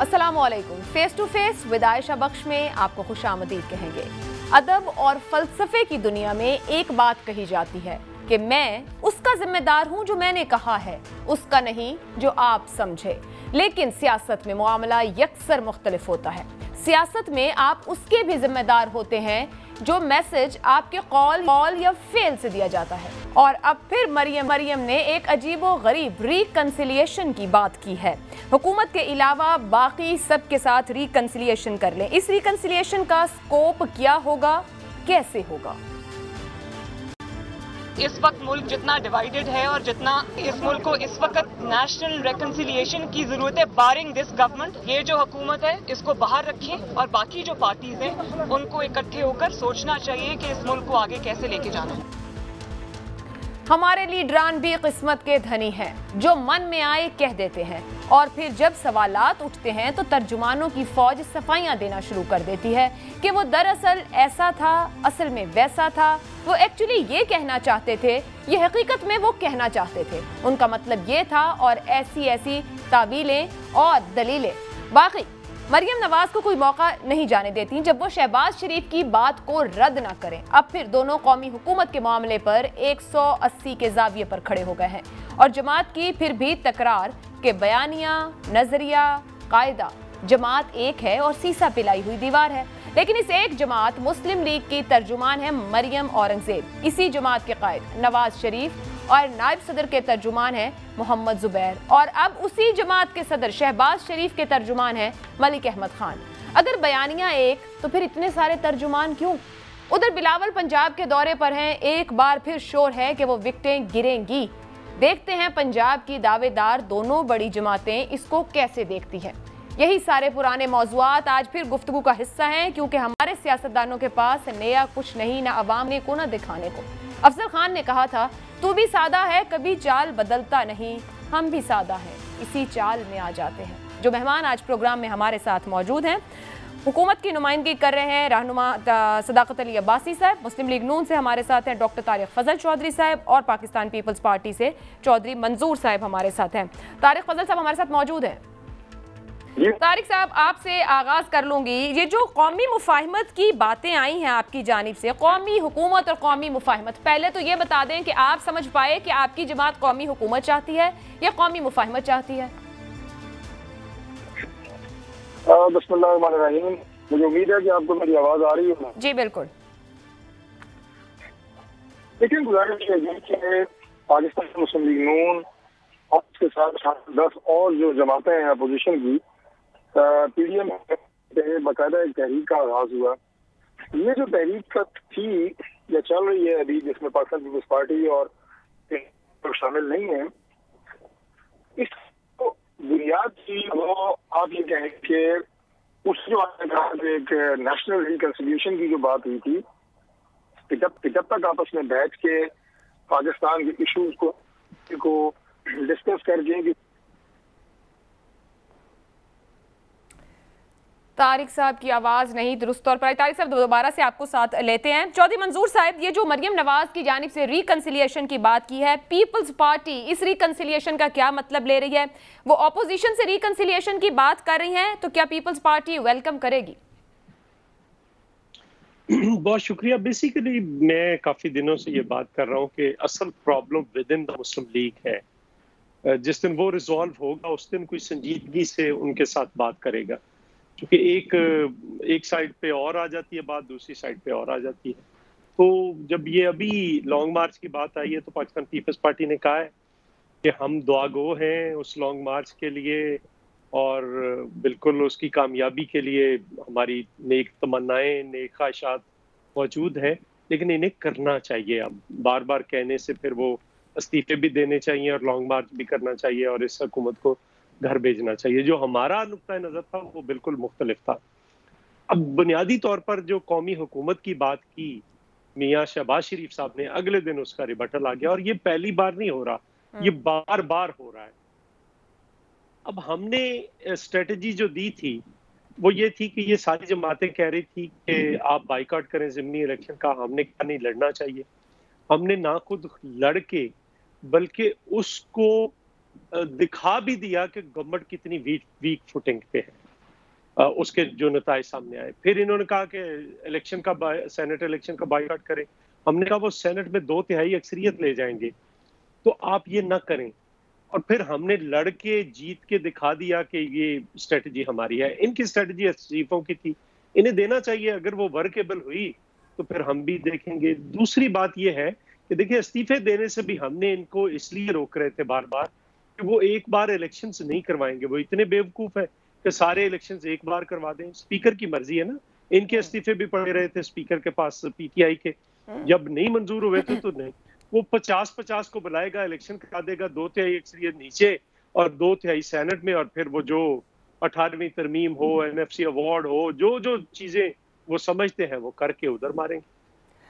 अस्सलामुअलैकुम। Face to face with Ayesha Bakhsh में आपको खुशामदीद कहेंगे। अदब और फलसफे की दुनिया में एक बात कही जाती है कि मैं उसका जिम्मेदार हूं जो मैंने कहा है, उसका नहीं जो आप समझे। लेकिन सियासत में मामला यकसर मुख्तलिफ होता है। सियासत में आप उसके भी जिम्मेदार होते हैं जो मैसेज आपके कॉल या फेल से दिया जाता है। और अब फिर मरियम ने एक अजीबो गरीब रिकंसिलिएशन की बात की है। हुकूमत के अलावा बाकी सब के साथ रिकंसिलिएशन कर लें। इस रिकंसिलिएशन का स्कोप क्या होगा, कैसे होगा? इस वक्त मुल्क जितना डिवाइडेड है और जितना इस मुल्क को इस वक्त नेशनल रेकंसिलिएशन की जरूरत है, बारिंग दिस गवर्नमेंट, ये जो हुकूमत है इसको बाहर रखें और बाकी जो पार्टीज हैं उनको इकट्ठे होकर सोचना चाहिए कि इस मुल्क को आगे कैसे लेके जाना है। हमारे लीडरान भी किस्मत के धनी हैं, जो मन में आए कह देते हैं और फिर जब सवालात उठते हैं तो तर्जुमानों की फौज सफाइयां देना शुरू कर देती है कि वो दरअसल ऐसा था, असल में वैसा था, वो एक्चुअली ये कहना चाहते थे, ये हकीकत में वो कहना चाहते थे, उनका मतलब ये था, और ऐसी ऐसी तावीलें और दलीलें। बाकी मरियम नवाज को कोई मौका नहीं जाने देती जब वो शहबाज शरीफ की बात को रद्द ना करें। अब फिर दोनों कौमी हुकूमत के मामले पर 180 के जाविये पर खड़े हो गए हैं और जमात की फिर भी तकरार के बयानिया, नजरिया, कायदा। जमात एक है और सीसा पिलाई हुई दीवार है, लेकिन इस एक जमात मुस्लिम लीग की तर्जुमान है मरियम औरंगजेब। इसी जमात के कायद नवाज शरीफ और नायब सदर के तर्जुमान हैं मोहम्मद जुबैर, और अब उसी जमात के सदर शहबाज शरीफ के तर्जुमान हैं मलिक अहमद खान। अगर बयानिया एक तो फिर इतने सारे तर्जुमान क्यों? उधर बिलावल पंजाब के दौरे पर हैं। एक बार फिर शोर है कि वो विकेटें गिरेंगी। देखते हैं पंजाब की दावेदार दोनों बड़ी जमातें इसको कैसे देखती हैं। यही सारे पुराने मौज़ूआत आज फिर गुफ्तगू का हिस्सा हैं, क्योंकि हमारे सियासतदानों के पास नया कुछ नहीं, ना अवाम को ना दिखाने को। अफजल खान ने कहा था, तू भी सादा है, कभी चाल बदलता नहीं, हम भी सादा हैं, इसी चाल में आ जाते हैं। जो मेहमान आज प्रोग्राम में हमारे साथ मौजूद हैं, हुकूमत की नुमाइंदगी कर रहे हैं रहनुमा सदाकत अली अब्बासी साहब, मुस्लिम लीग नून से हमारे साथ हैं डॉक्टर तारिक फजल चौधरी साहब, और पाकिस्तान पीपल्स पार्टी से चौधरी मंजूर साहब हमारे साथ हैं। तारिक फजल साहब हमारे साथ मौजूद हैं। तारिक साहब, आपसे आगाज कर लूंगी। ये जो कौमी मुफाहिमत की बातें आई हैं आपकी जानिब से, कौमी हुकूमत और कौमी मुफाहिमत, पहले तो ये बता दें कि आप समझ पाए कि आपकी जमात कौमी हुकूमत चाहती है या कौमी मुफाहिमत चाहती है? बिस्मिल्लाहिर्रहमानिर्रहीम। मुझे उम्मीद है कि आपको मेरी आवाज आ रही है। जी बिल्कुल। लेकिन गुजारिश है कि पाकिस्तान मुस्लिम लीग नून और उसके साथ 10 और जो जमातें हैं अपोजिशन की, पीडीएम बाकायदा एक तहरीक का आगाज हुआ। ये जो तहरीक थी या चल रही है अभी, जिसमें पाकिस्तान पीपल्स पार्टी और शामिल नहीं है, इस बुनियाद की वो आप ये कहें कि उस जो एक नेशनल रिकंसिलिएशन की जो बात हुई थी कि जब तक आपस में बैठ के पाकिस्तान के इशूज को डिस्कस करके। तारिक साहब की आवाज़ नहीं दुरुस्त तौर पर आई। तारिक साहब दोबारा से आपको साथ लेते हैं। चौधरी मंजूर साहब, ये जो मरियम नवाज की जानिब से रिकंसिलिएशन की बात की है, पीपल्स पार्टी इस रिकंसिलिएशन का क्या मतलब ले रही है? वो ऑपोजिशन से रिकंसिलिएशन की बात कर रही हैं, तो क्या पीपल्स पार्टी वेलकम करेगी? बहुत शुक्रिया। बेसिकली मैं काफ़ी दिनों से ये बात कर रहा हूँ कि असल problem with in the Muslim league है। जिस दिन वो रिजॉल्व होगा उस दिन कोई संजीदगी से उनके साथ बात करेगा, क्योंकि एक साइड पे और आ जाती है बात, दूसरी साइड पे और आ जाती है। तो जब ये अभी लॉन्ग मार्च की बात आई है तो पाकिस्तान पीपल्स पार्टी ने कहा है कि हम दुआगो हैं उस लॉन्ग मार्च के लिए और बिल्कुल उसकी कामयाबी के लिए हमारी नेक तमन्नाएं, नेक ख्वाहिशात मौजूद हैं, लेकिन इन्हें करना चाहिए। अब बार बार कहने से फिर वो इस्तीफे भी देने चाहिए और लॉन्ग मार्च भी करना चाहिए और इस हुकूमत को घर भेजना चाहिए। जो हमारा नुक्ता नज़र था वो बिल्कुल मुख्तलिफ था। अब बुनियादी तौर पर जो कौमी हुकूमत की बात की मियाँ शहबाज शरीफ साहब ने, अगले दिन उसका रिबटल आ गया, और ये पहली बार नहीं हो रहा, ये बार बार हो रहा है। अब हमने स्ट्रेटजी जो दी थी वो ये थी कि ये सारी जमातें कह रही थी कि आप बाइकआउट करें ज़िमनी इलेक्शन का, हमने कहा नहीं, लड़ना चाहिए। हमने ना खुद लड़ के बल्कि उसको दिखा भी दिया कि गवर्नमेंट कितनी वीक फुटिंग पे है। उसके जो नताइज सामने आए। फिर इन्होंने कहा कि इलेक्शन का सेनेट इलेक्शन का बाइकआउट करें। हमने कहा वो सेनेट में 2/3 अक्सरियत ले जाएंगे, तो आप ये ना करें। और फिर हमने लड़के जीत के दिखा दिया कि ये स्ट्रेटजी हमारी है। इनकी स्ट्रेटजी इस्तीफों की थी, इन्हें देना चाहिए। अगर वो वर्केबल हुई तो फिर हम भी देखेंगे। दूसरी बात ये है कि देखिए, इस्तीफे देने से भी हमने इनको इसलिए रोक रहे थे बार बार कि वो एक बार इलेक्शन नहीं करवाएंगे। वो इतने बेवकूफ है कि सारे इलेक्शंस एक बार करवा दें। स्पीकर की मर्जी है ना। इनके इस्तीफे भी पड़े रहे थे स्पीकर के पास, पीटीआई के, जब नहीं मंजूर हुए थे तो नहीं। वो 50-50 को बुलाएगा, इलेक्शन करा देगा, 2/3 अक्सरियत नीचे और 2/3 सेनेट में, और फिर वो जो 18वीं तरमीम हो, एनएफसी अवार्ड हो, जो जो चीजें वो समझते हैं वो करके उधर मारेंगे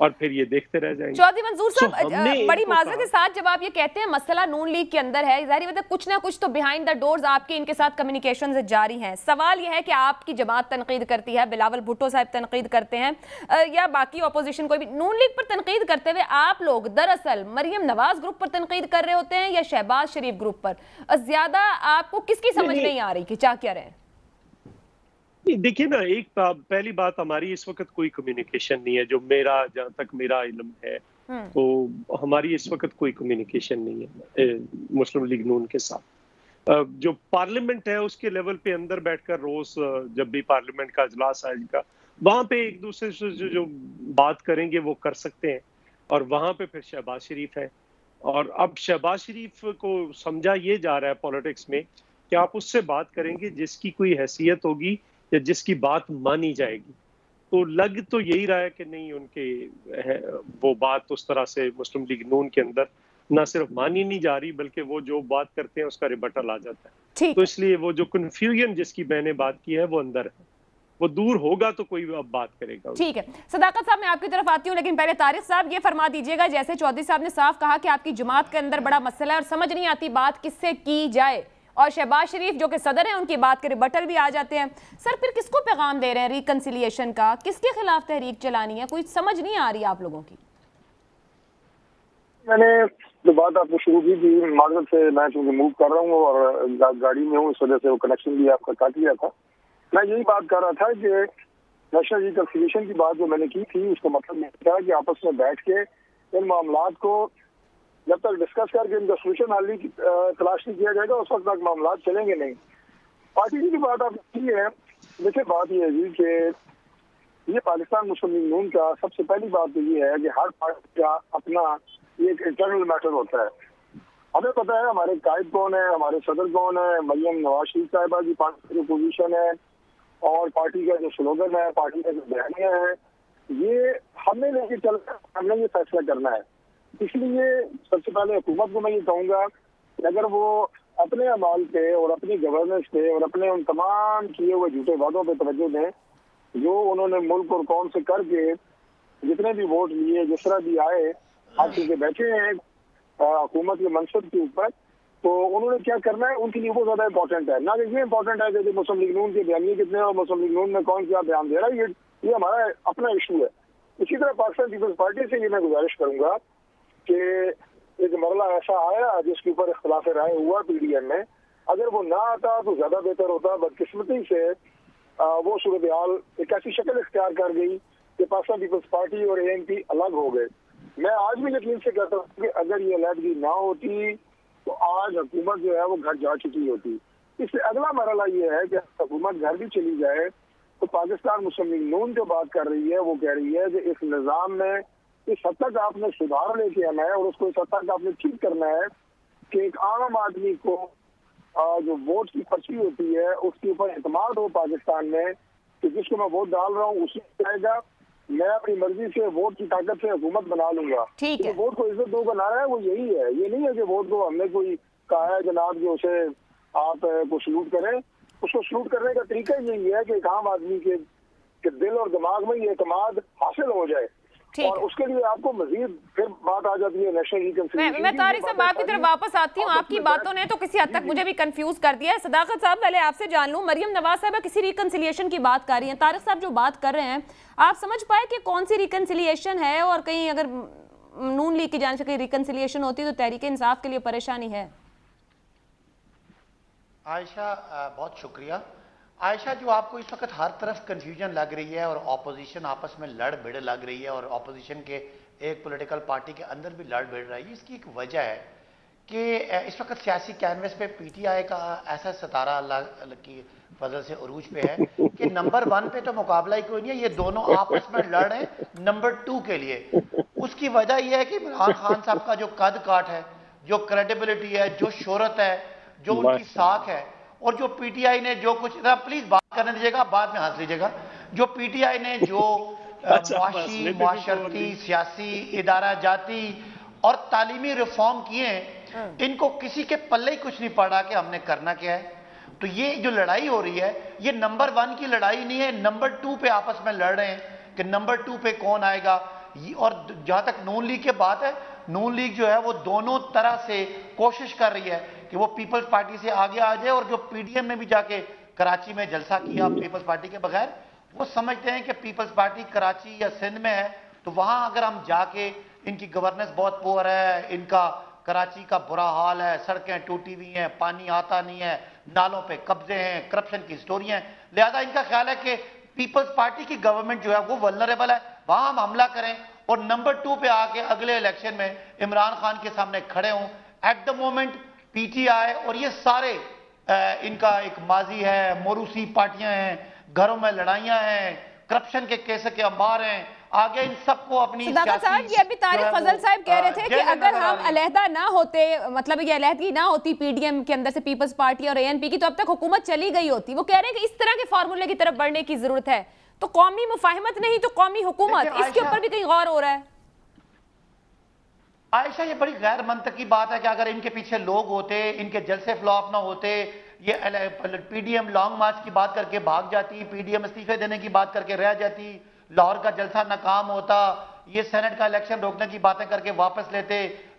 और फिर ये देखते रह जाएंगे। चौधरी मंजूर साहब, बड़ी माजरत के साथ जब आप ये कहते हैं मसला नून लीग के अंदर है, जाहिर मतलब कुछ ना कुछ तो बिहाइंड द डोर्स आपके इनके साथ कम्युनिकेशन जारी हैं। सवाल यह है कि आपकी जमात तनकीद करती है, बिलावल भुट्टो साहब तनकीद करते हैं, या बाकी अपोजिशन कोई भी नून लीग पर तनकीद करते हुए आप लोग दरअसल मरियम नवाज ग्रुप पर तनकीद कर रहे होते हैं या शहबाज शरीफ ग्रुप पर? ज्यादा आपको किसकी समझ नहीं आ रही कि चाह क्या रहे? देखिए ना, एक पहली बात, हमारी इस वक्त कोई कम्युनिकेशन नहीं है। जो जहाँ तक मेरा इल्म है तो हमारी इस वक्त कोई कम्युनिकेशन नहीं है मुस्लिम लीग नून के साथ। जो पार्लियामेंट है उसके लेवल पे अंदर बैठकर रोज जब भी पार्लियामेंट का इजलास आएगा वहां पे एक दूसरे से जो बात करेंगे वो कर सकते हैं। और वहां पे फिर शहबाज शरीफ है, और अब शहबाज शरीफ को समझा ये जा रहा है पॉलिटिक्स में कि आप उससे बात करेंगे जिसकी कोई हैसियत होगी या जिसकी बात मानी जाएगी। तो लग तो यही रहा है कि नहीं, उनके वो बात उस तरह से मुस्लिम लीग नून के अंदर ना सिर्फ मानी नहीं जा रही बल्कि वो जो बात करते हैं उसका रिबटल आ जाता है। तो इसलिए वो जो कन्फ्यूजन जिसकी मैंने बात की है वो अंदर है, वो दूर होगा तो कोई अब बात करेगा। ठीक है सदाकत साहब, मैं आपकी तरफ आती हूँ, लेकिन पहले तारिक साहब ये फरमा दीजिएगा, जैसे चौधरी साहब ने साफ कहा कि आपकी जमात के अंदर बड़ा मसला है और समझ नहीं आती बात किससे की जाए, और शहबाज शरीफ जो कि सदर हैं उनकी बात के रिबटल भी आ जाते हैं। सर फिर किसको पैगाम दे रहे हैं रिकंसिलिएशन का? किसके खिलाफ तहरीक चलानी है? कोई समझ नहीं आ रही आप लोगों की। मैंने जो बात आपको शुरू की थी, मार्केट से मैं चूंकि मूव कर रहा हूँ और गाड़ी में हूँ, इस वजह से वो कनेक्शन भी आपका काट लिया था। मैं यही बात कर रहा था कि नेशनल रिकंसिलिएशन की बात जो मैंने की थी उसका मतलब ये था कि आपस में बैठ के इन मामलात को जब तक डिस्कस करके इनका सोल्यूशन हल तलाश नहीं किया जाएगा उस वक्त तक मामला चलेंगे नहीं। पार्टी की बात आप की है, देखिए बात यह है जी कि ये पाकिस्तान मुस्लिम लीग नून का सबसे पहली बात तो ये है कि हर पार्टी का अपना एक इंटरनल मैटर होता है। हमें पता है हमारे कायद कौन है, हमारे सदर कौन है, मरियम नवाज शरीफ साहिबा की पार्टी की पोजीशन है और पार्टी का जो स्लोगन है, पार्टी का जो बयानिया है, ये हमने लेके चलना, हमने ये फैसला करना है। इसलिए सबसे पहले हुकूमत को मैं ये कहूँगा कि अगर वो अपने अमाल पे और अपनी गवर्नेंस पे और अपने उन तमाम किए हुए झूठे वादों पे तवज्जो दें जो उन्होंने मुल्क और कौम से करके जितने भी वोट लिए, जिस तरह भी आए, आज के बैठे हैं हुकूमत के मनसब के ऊपर, तो उन्होंने क्या करना है उनके लिए वो ज्यादा इंपॉर्टेंट है। ना कि ये इंपॉर्टेंट है कि मुस्लिम लीग नून के बयानिए कितने और मुस्लिम लीग नून में कौन क्या बयान दे रहा है, ये हमारा अपना इशू है। इसी तरह पाकिस्तान पीपल्स पार्टी से ये मैं गुजारिश करूंगा कि एक मरला ऐसा आया जिसके ऊपर इख्तिलाफ राय हुआ पीडीएम में, अगर वो ना आता तो ज्यादा बेहतर होता। बदकिस्मती से वो सूरत हाल एक ऐसी शक्ल इख्तियार कर गई कि पाकिस्तान पीपल्स पार्टी और एएनपी अलग हो गए। मैं आज भी यकीन से कहता हूँ कि अगर ये अलहदगी ना होती तो आज हुकूमत जो है वो घर जा चुकी होती। इससे अगला मरला ये है कि हुकूमत घर भी चली जाए तो पाकिस्तान मुस्लिम लीग नून जो बात कर रही है वो कह रही है कि इस निज़ाम में इस हद तक आपने सुधार लेके आना है और उसको इस हद तक आपने ठीक करना है कि एक आम आदमी को जो वोट की पर्ची होती है उसके ऊपर एतमाद हो पाकिस्तान में कि जिसको मैं वोट डाल रहा हूँ उसी जाएगा, मैं अपनी मर्जी से वोट की ताकत से हुकूमत बना लूंगा। तो वोट को इज्जत दो का नारा है वो यही है। ये नहीं है कि वोट को हमने कोई कहा है जनाब कि उसे आप को सलूट करें। उसको सलूट करने का तरीका यही है कि एक आम आदमी के दिल और दिमाग में ये एतमाद हासिल हो जाए और उसके लिए आपको मजीद फिर बात आ जाती है नेशनल रिकंसिलिएशन। मैं तारिक साहब आपकी तरफ वापस आती हूँ। आपकी बातों ने तो किसी हद तक मुझे भी कंफ्यूज कर दिया है। सदाकत साहब पहले आपसे जान लूं, मरियम नवाज साहब किसी रिकंसिलिएशन की बात कर रही हैं, तारिक साहब जो बात कर रहे हैं आप समझ पाए कि कौन सी रिकंसिलिएशन है? और कहीं अगर नून लीग की जान से कहीं रिकंसिलिएशन होती तो तहरीक इंसाफ के लिए परेशानी है? आयशा बहुत शुक्रिया। आयशा, जो आपको इस वक्त हर तरफ कंफ्यूजन लग रही है और ऑपोजिशन आपस में लड़ भिड़ लग रही है और ऑपोजिशन के एक पॉलिटिकल पार्टी के अंदर भी लड़ भिड़ रही है, इसकी एक वजह है कि इस वक्त सियासी कैनवस पे पीटीआई का ऐसा सितारा अल्लाह की फजल से उरूज पे है कि नंबर 1 पे तो मुकाबला ही कोई नहीं है, ये दोनों आपस में लड़ रहे हैं नंबर 2 के लिए। उसकी वजह यह है कि इमरान खान साहब का जो कद काठ है, जो क्रेडिबिलिटी है, जो शोहरत है, जो उनकी साख है, और जो पीटीआई ने जो कुछ, प्लीज बात करने दीजिएगा, बाद में हंस लीजिएगा, जो पीटीआई ने जो मुआशी, मुआशरती, सियासी, इदारा जाती और तालीमी रिफॉर्म किए हैं, इनको किसी के पल्ले ही कुछ नहीं पड़ा कि हमने करना क्या है। तो ये जो लड़ाई हो रही है, ये नंबर 1 की लड़ाई नहीं है, नंबर 2 पे आपस में लड़ रहे हैं कि नंबर 2 पे कौन आएगा। और जहां तक नून लीग की बात है, नून लीग जो है वो दोनों तरह से कोशिश कर रही है कि वो पीपल्स पार्टी से आगे आ जाए, और जो पीडीएम ने भी जाके कराची में जलसा किया पीपल्स पार्टी के बगैर, वो समझते हैं कि पीपल्स पार्टी कराची या सिंध में है, तो वहां अगर हम जाके, इनकी गवर्नेंस बहुत पुअर है, इनका कराची का बुरा हाल है, सड़कें टूटी हुई हैं, पानी आता नहीं है, नालों पे कब्जे हैं, करप्शन की स्टोरियां, लिहाजा इनका ख्याल है कि पीपल्स पार्टी की गवर्नमेंट जो है वो वल्नरेबल है, वहां हम हमला करें और नंबर 2 पे आके अगले इलेक्शन में इमरान खान के सामने खड़े हों। एट द मोमेंट पीटीआई और ये सारे इनका एक माजी है, मोरूसी पार्टियां हैं, घरों में लड़ाइयां हैं, करप्शन के केस के अंबार हैं, आगे इन सबको अपनी सदाकत साहब, ये अभी तारिक फजल साहब कह रहे थे कि अगर हम अलहदा ना होते, मतलब ये अलहदगी ना होती पीडीएम के अंदर से पीपल्स पार्टी और एएनपी की, तो अब तक हुकूमत चली गई होती। वो कह रहे हैं कि इस तरह के फार्मूले की तरफ बढ़ने की जरूरत है। तो कौमी मुफाहिमत नहीं तो कौमी हुकूमत, इसके ऊपर भी कहीं गौर हो रहा है? आयशा, ये बड़ी गैर मंतकी बात है कि अगर इनके पीछे लोग होते, इनके जलसे फ्लॉप ना होते, ये पीडीएम लॉन्ग मार्च की बात करके भाग जाती, पीडीएम इस्तीफे देने की बात करके रह जाती, लाहौर का जलसा नाकाम होता, ये सेनेट का इलेक्शन रोकने की बातें करके वापस लेते।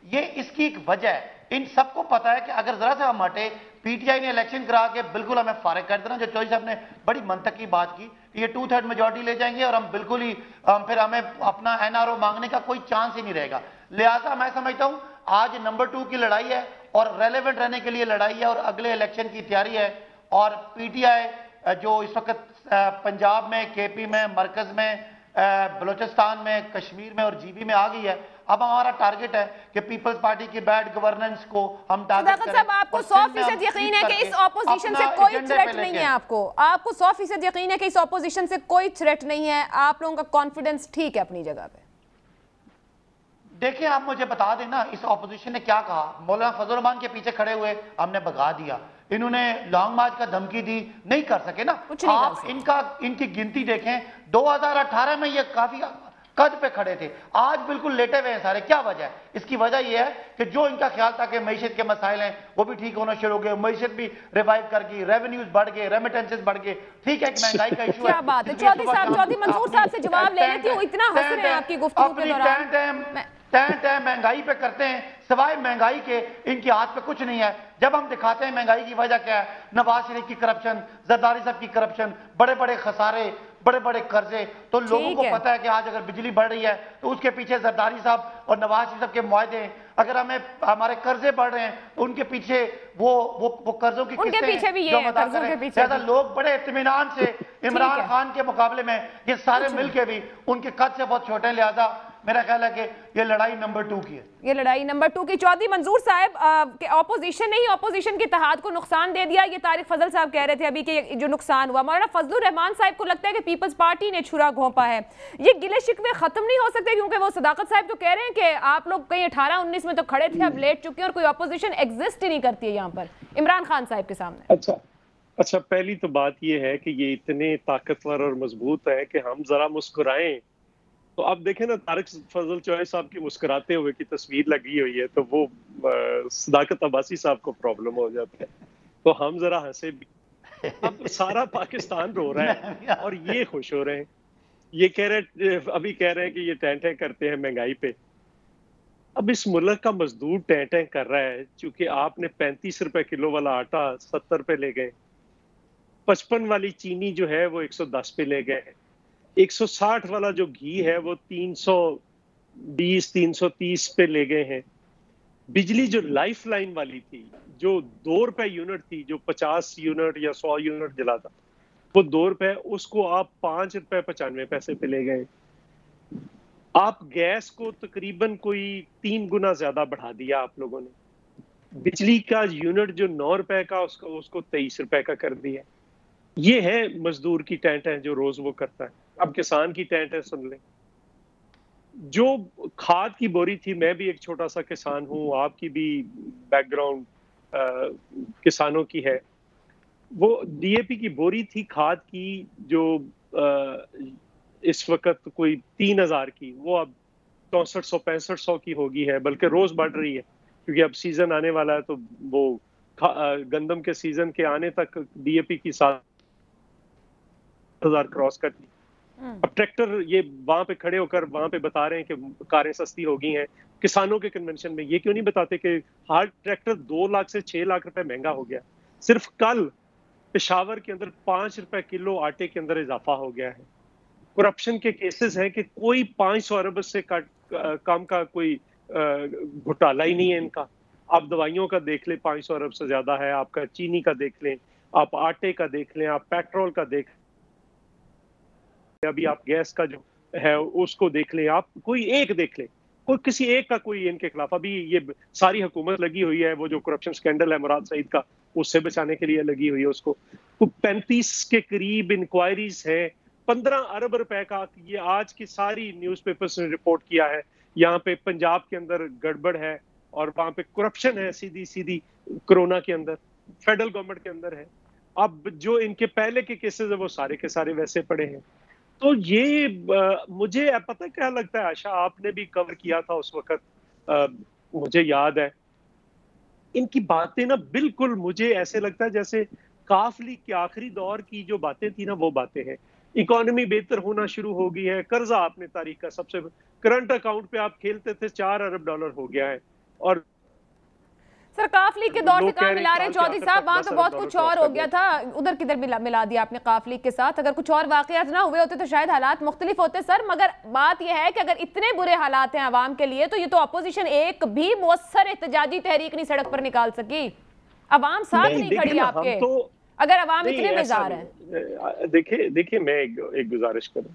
ये इसकी एक वजह है, इन सबको पता है कि अगर जरा सा हम हटे, पीटीआई ने इलेक्शन करा के बिल्कुल हमें फारिग कर देना, जो चौधरी साहब ने बड़ी मंतक की बात की, ये 2/3 मेजोरिटी ले जाएंगे और हम बिल्कुल ही फिर हमें अपना एनआरओ मांगने का कोई चांस ही नहीं रहेगा। लिहाजा मैं समझता हूं आज नंबर 2 की लड़ाई है और रेलेवेंट रहने के लिए लड़ाई है और अगले इलेक्शन की तैयारी है। और पीटीआई जो इस वक्त पंजाब में, केपी में, मरकज में, बलूचिस्तान में, कश्मीर में और जीबी में आ गई है, अब हमारा टारगेट है कि पीपल्स पार्टी की बैड गवर्नेंस को हम टारगेट करें। साहब, आपको 100% यकीन है कि इस ऑपोजिशन से कोई थ्रेट नहीं है? आपको 100% यकीन है कि इस ऑपोजिशन से कोई थ्रेट नहीं है? आप लोगों का कॉन्फिडेंस ठीक है अपनी जगह पे? देखिए, आप मुझे बता देना इस ऑपोजिशन ने क्या कहा। मौलाना फजल रहमान के पीछे खड़े हुए, हमने भगा दिया, इन्होंने लॉन्ग मार्च का धमकी दी, नहीं कर सके ना। आप इनकी गिनती देखें, 2018 में ये काफी कद पे खड़े थे, आज बिल्कुल लेटे हुए हैं सारे। क्या वजह है? इसकी वजह यह है कि जो इनका ख्याल था कि मईशत के मसाइल हैं वो भी ठीक होना शुरू हो गए, मईशत भी रिवाइव कर गई, रेवेन्यूज बढ़ गए, रेमिटेंसेस बढ़ गए। ठीक है, महंगाई का इशू है। क्या बात है चौधरी साहब, चौधरी मंसूर साहब से जवाब ले लेती हूं, इतना हंस रहे हैं आपकी गुफ्तगू के दौरान। तय महंगाई पे करते हैं, सिवाय महंगाई के इनके हाथ पे कुछ नहीं है। जब हम दिखाते हैं महंगाई की वजह क्या है, नवाज शरीफ की करप्शन, जरदारी साहब की करप्शन, बड़े बड़े खसारे, बड़े बड़े कर्जे, तो लोगों को पता है कि आज अगर बिजली बढ़ रही है तो उसके पीछे जरदारी साहब और नवाज शरीफ के मुआहदे हैं। अगर हमारे कर्जे बढ़ रहे हैं तो उनके पीछे वो कर्जों की उनके पीछे भी ये कर्जों के पीछे लोग बड़े इत्मीनान से इमरान खान के मुकाबले में ये सारे मिलके भी उनके कद से बहुत छोटे, लिहाजा मेरा ख्याल है कि ये लड़ाई नंबर 2 की है। ये लड़ाई नंबर 2 की। चौधरी मंजूर साहब, ऑपोजिशन ने ही ऑपोजिशन के इत्तेहाद को नुकसान दे दिया, ये तारिक फजल साहब कह रहे थे अभी कि जो नुकसान हुआ। मौलाना फजलुर रहमान साहब को लगता है कि पीपल्स पार्टी ने छुरा घोंपा है, ये गिले शिकवे खत्म नहीं हो सकते? क्योंकि वो सदाकत साहब तो कह रहे हैं कि आप लोग कहीं 18-19 में तो खड़े थे, अब लेट चुके हैं और कोई ऑपोजिशन एग्जिस्ट ही नहीं करती है यहाँ पर इमरान खान साहब के सामने। अच्छा, पहली तो बात ये है कि ये इतने ताकतवर और मजबूत है कि हम जरा मुस्कुराएं तो अब देखें ना, तारिक फजल चौधरी साहब की मुस्कुराते हुए की तस्वीर लगी हुई है तो वो सदाकत अब्बासी साहब को प्रॉब्लम हो जाता है, तो हम जरा हंसे भी। अब सारा पाकिस्तान रो रहा है और ये खुश हो रहे हैं, ये अभी कह रहे हैं कि ये टैं करते हैं महंगाई पे। अब इस मुल्क का मजदूर टैं कर रहा है, चूंकि आपने 35 रुपए किलो वाला आटा 70 पे ले गए, 55 वाली चीनी जो है वो 110 पे ले गए, 160 वाला जो घी है वो 320-330 पे ले गए हैं। बिजली जो लाइफ लाइन वाली थी, जो 2 रुपए यूनिट थी, जो 50 यूनिट या 100 यूनिट जलाता, वो 2 रुपए, उसको आप 5 रुपए 95 पैसे पे ले गए। आप गैस को तकरीबन कोई 3 गुना ज्यादा बढ़ा दिया आप लोगों ने। बिजली का यूनिट जो 9 रुपए का उसको 23 रुपए का कर दिया। ये है मजदूर की टेंट है जो रोज वो करता है। अब किसान की टेंट है, सुन लें। जो खाद की बोरी थी, मैं भी एक छोटा सा किसान हूँ, आपकी भी बैकग्राउंड किसानों की है। वो डीएपी की बोरी थी खाद की जो इस वक्त कोई 3000 की, वो अब 6400-6500 की होगी है, बल्कि रोज बढ़ रही है क्योंकि अब सीजन आने वाला है। तो वो गंदम के सीजन के आने तक डीएपी की 7000 क्रॉस कर दी। अब ट्रैक्टर ये वहां पे खड़े होकर वहां पे बता रहे हैं कि कारें सस्ती हो गई हैं। किसानों के कन्वेंशन में ये क्यों नहीं बताते कि हर ट्रैक्टर 2 लाख से 6 लाख रुपए महंगा हो गया। सिर्फ कल पेशावर के अंदर 5 रुपए किलो आटे के अंदर इजाफा हो गया है। करप्शन के केसेस हैं कि कोई 500 अरब से कम का कोई घोटाला ही नहीं है इनका। आप दवाइयों का देख लें, 500 अरब से ज्यादा है। आपका चीनी का देख लें, आप आटे का देख लें, आप पेट्रोल का देख, अभी आप गैस का जो है उसको देख लें, आप कोई एक देख लें, कोई किसी एक का कोई इनके खिलाफ। अभी ये सारी हुकूमत लगी हुई है, वो जो करप्शन स्कैंडल है मुराद सईद का, उससे बचाने के लिए लगी हुई है। उसको 35 के करीब इंक्वायरीज है, 15 अरब रुपए का। ये आज की सारी न्यूज़पेपर्स ने रिपोर्ट किया है। यहाँ पे पंजाब के अंदर गड़बड़ है और वहां पे करप्शन है सीधी सीधी, कोरोना के अंदर, फेडरल गवर्नमेंट के अंदर है। अब जो इनके पहले के केसेस है वो सारे के सारे वैसे पड़े हैं। तो ये मुझे पता क्या लगता है, आशा आपने भी कवर किया था उस वक्त, मुझे याद है इनकी बातें ना बिल्कुल मुझे ऐसे लगता है जैसे काफ लीग के आखिरी दौर की जो बातें थी ना वो बातें हैं। इकोनॉमी बेहतर होना शुरू हो गई है, कर्जा आपने तारीख का सबसे करंट अकाउंट पे आप खेलते थे $4 अरब हो गया है। और सर काफ लीग के दौर से कहाँ मिला रहे हैं चौधरी साहब? वहां तो बहुत कुछ और हो गया था, उधर किधर मिला दिया आपने काफ लीग के साथ। अगर कुछ और वाकयात ना हुए होते तो शायद हालात मुख्तलिफ होते सर। मगर बात यह है कि अगर इतने बुरे हालात हैं आवाम के लिए तो ये तो अपोजिशन एक भी मौसर एहतजाजी तहरीक नहीं सड़क पर निकाल सकी। अवाम साथ नहीं खड़ी आपके, अगर अवाम इतने बेजार है। देखिए मैं एक गुजारिश करूं,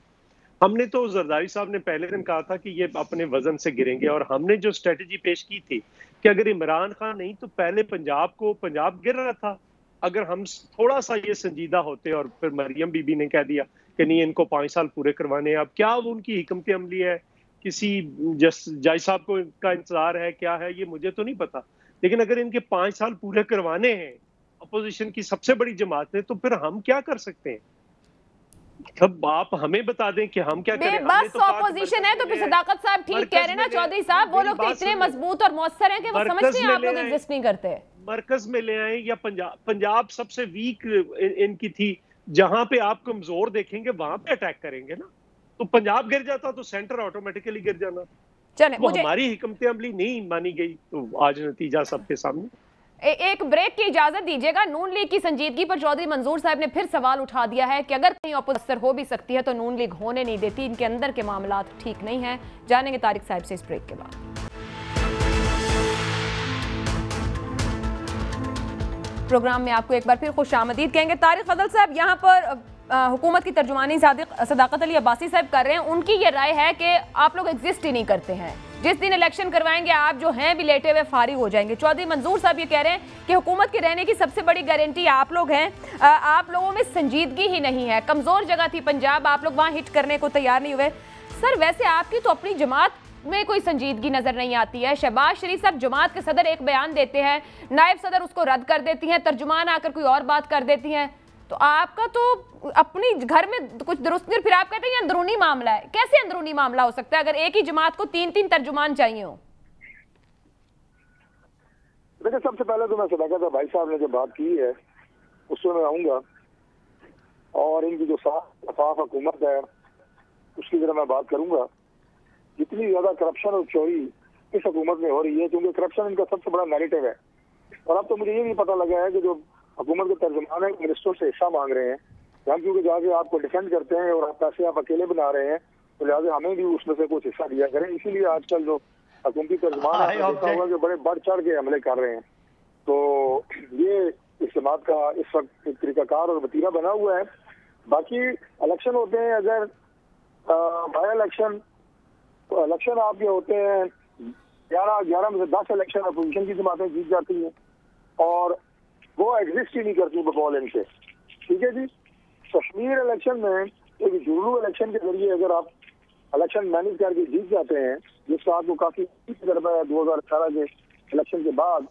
हमने तो जरदारी साहब ने पहले दिन कहा था कि ये अपने वजन से गिरेंगे, और हमने जो स्ट्रेटेजी पेश की थी कि अगर इमरान खान नहीं तो पहले पंजाब गिर रहा था। अगर हम थोड़ा सा ये संजीदा होते, और फिर मरियम बीबी ने कह दिया कि नहीं इनको 5 साल पूरे करवाने। अब क्या उनकी हिकमत अमली है, किसी जज साहब को का इंतजार है, क्या है ये मुझे तो नहीं पता। लेकिन अगर इनके 5 साल पूरे करवाने हैं अपोजिशन की सबसे बड़ी जमात ने, तो फिर हम क्या कर सकते हैं? तब आप हमें बता दें कि हम क्या करें। बस तो ऑपोजिशन है तो फिर सदाकत साहब ठीक कह रहे हैं ना चौधरी साहब, वो लोग तो इतने मजबूत और मौसर हैं कि वो समझते हैं आप लोग एग्जिस्ट नहीं करते। मरकज में ले आए, या पंजाब सबसे वीक इनकी थी, जहां पे आप कमजोर देखेंगे वहां पे अटैक करेंगे ना। तो पंजाब गिर जाता तो सेंटर ऑटोमेटिकली गिर जाना। चले वो हमारी हिकमत अमली नहीं मानी गई, तो आज नतीजा सबके सामने। एक ब्रेक की इजाजत दीजिएगा। नून लीग की संजीदगी पर चौधरी मंजूर साहब ने फिर सवाल उठा दिया है कि अगर कहीं अपोजिशन हो भी सकती है तो नून लीग होने नहीं देती, इनके अंदर के मामलात ठीक नहीं है। जानेंगे तारिक साहब से इस ब्रेक के बाद। प्रोग्राम में आपको एक बार फिर खुशामदीद कहेंगे। तारिक फजल साहब यहाँ पर हुकूमत की तर्जुमानी सदाकत अली अब्बासी साहब कर रहे हैं, उनकी ये राय है कि आप लोग एग्जिस्ट ही नहीं करते हैं, जिस दिन इलेक्शन करवाएंगे आप जो हैं भी लेटे हुए फारिग हो जाएंगे। चौधरी मंजूर साहब ये कह रहे हैं कि हुकूमत के रहने की सबसे बड़ी गारंटी आप लोग हैं, आप लोगों में संजीदगी ही नहीं है। कमजोर जगह थी पंजाब, आप लोग वहां हिट करने को तैयार नहीं हुए। सर वैसे आपकी तो अपनी जमात में कोई संजीदगी नजर नहीं आती है। शहबाज शरीफ साहब जमात के सदर एक बयान देते हैं, नायब सदर उसको रद्द कर देती हैं, तर्जुमान आकर कोई और बात कर देती हैं। तो आपका तो अपनी घर में कुछ दुरुस्त नहीं, फिर आप कहते हैं ये अंदरूनी मामला है। कैसे अंदरूनी मामला हो सकता है अगर एक ही जमात को 3-3 तर्जुमान चाहिए हो? देखिए सबसे पहले तो मैं सदाकत भाई साहब ने जो बात की है उसमें मैं आऊंगा, और इनकी जो साफ हुकूमत है उसकी तरह मैं बात करूंगा। जितनी ज्यादा करप्शन और चोरी इस हुकूमत में हो रही है, क्योंकि करप्शन इनका सबसे बड़ा नैरेटिव है। और अब तो मुझे ये भी पता लगा है कि जो हुकूमत के तर्जुमान है मिनिस्टर से हिस्सा मांग रहे हैं। हम क्योंकि जाके आपको डिफेंड करते हैं और पैसे आप अकेले बना रहे हैं, तो लिहाजा हमें भी उसमें से कुछ हिस्सा दिया करें। इसीलिए आजकल जो हुकूमती तर्जुमान है देखा होगा कि बड़े बढ़ चढ़ के हमले कर रहे हैं। तो ये इस जमात का इस वक्त एक तरीकाकार और वतीरा बना हुआ है। बाकी इलेक्शन होते हैं, अगर बाई इलेक्शन आपके होते हैं 11 में से 10 इलेक्शन अपोजिशन की जमातें जीत जाती हैं और वो एग्जिस्ट ही नहीं करती बकौल इनके। ठीक है जी। कश्मीर इलेक्शन में एक जुलू इलेक्शन के जरिए अगर आप इलेक्शन मैनेज करके जीत जाते हैं, जिसका आपको काफी तजर्बा है 2018 के इलेक्शन के बाद,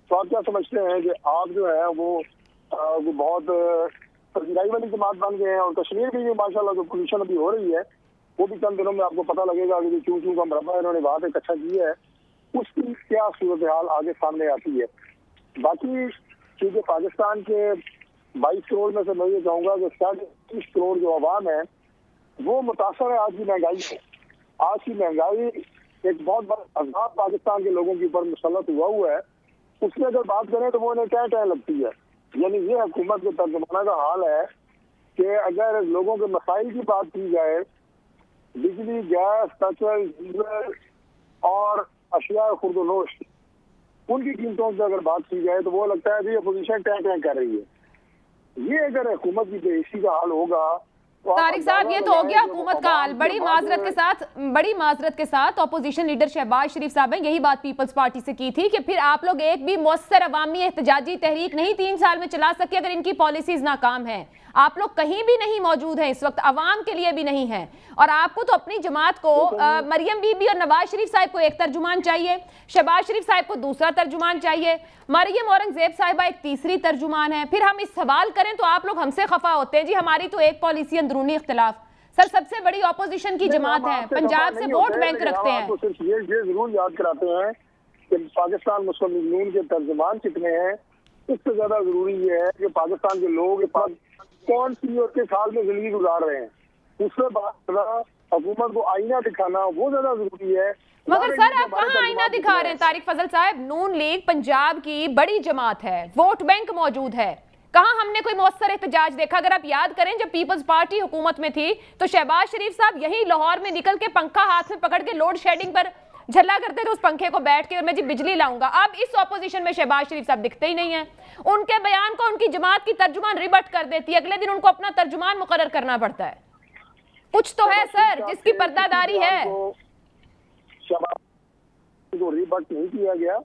तो आप क्या समझते हैं कि आप जो है वो बहुत पसीराई वाली जमात बन गए हैं। और कश्मीर में भी माशाल्लाह जो पोजीशन अभी हो रही है वो भी चंद दिनों में आपको पता लगेगा कि क्यों क्यों का मरबा इन्होंने वहां पे इकट्ठा किया है, उसकी क्या सूरत हाल आगे सामने आती है। बाकी क्योंकि पाकिस्तान के 22 करोड़ में से मैं ये कहूँगा कि 30 करोड़ जो आवाम है वो मुतासर है आज की महंगाई से। आज की महंगाई एक बहुत बड़ा अज़ाब पाकिस्तान के लोगों के ऊपर मुसल्लत हुआ है। उसमें अगर बात करें तो वो उन्हें क्या लगती है। यानी ये हुकूमत के तर्जुमाना का हाल है कि अगर लोगों के मसाइल की बात की जाए, बिजली, गैस, पेट्रोल, डीजल और अशिया खुर्दोनोश, उनकी कीमतों से अगर बात की जाए तो वो लगता है कि अपोजिशन टैं कर रही है। ये अगर हुकूमत की बेइज्जती का हाल होगा तो तारिक साहब, ये तो हो गया हुकूमत का हाल। बड़ी माजरत के साथ ऑपोजिशन लीडर शहबाज शरीफ साहब ने यही बात पीपल्स पार्टी से की थी कि फिर आप लोग एक भी मौसर अवामी एहतजाजी तहरीक नहीं 3 साल में चला सके अगर इनकी पॉलिसीज नाकाम है। आप लोग कहीं भी नहीं मौजूद हैं इस वक्त, अवाम के लिए भी नहीं है। और आपको तो अपनी जमात को मरियम बीबी और नवाज शरीफ साहब को एक तर्जुमान चाहिए, शहबाज शरीफ साहब को दूसरा तर्जुमान चाहिए, मरियम औरंगजेब साहिबा एक तीसरी तर्जुमान है। फिर हम इस सवाल करें तो आप लोग हमसे खफा होते हैं जी हमारी तो एक पॉलिसी अंदरूनी इख्तिलाफ। सर, सबसे बड़ी ऑपोजिशन की जमात है, पंजाब से वोट बैंक रखते हैं। तो सिर्फ ये जरूर याद कराते हैं कि पाकिस्तान मुस्लिम लीग नून के तर्जुमान कितने हैं। इससे ज्यादा जरूरी ये है कि पाकिस्तान के लोग कौन सी और किस हाल में जिंदगी गुजार रहे हैं, उससे बात हुकूमत को आईना दिखाना वो ज्यादा जरूरी है। मगर सर आप कहाँ आईना दिखा रहे हैं तारिक फजल साहब? नून लीग पंजाब की बड़ी जमात है, वोट बैंक मौजूद है, कहाँ हमने कोई मौसर एहतजाज देखा? अगर आप याद करें जब पीपल्स पार्टी हुकूमत में थी तो शहबाज शरीफ साहब यही लाहौर में निकल के पंखा हाथ में पकड़ के लोड शेडिंग पर झल्ला करते थे उस पंखे को बैठ के, और मैं जी बिजली लाऊंगा। अब इस ऑपोजिशन में शहबाज शरीफ साहब दिखते ही नहीं है। उनके बयान को उनकी जमात की तर्जुमान रिबट कर देती है, अगले दिन उनको अपना तर्जुमान मुकर्रर करना पड़ता है। कुछ तो है सर जिसकी पर्दादारी है। तो रिबट नहीं किया गया,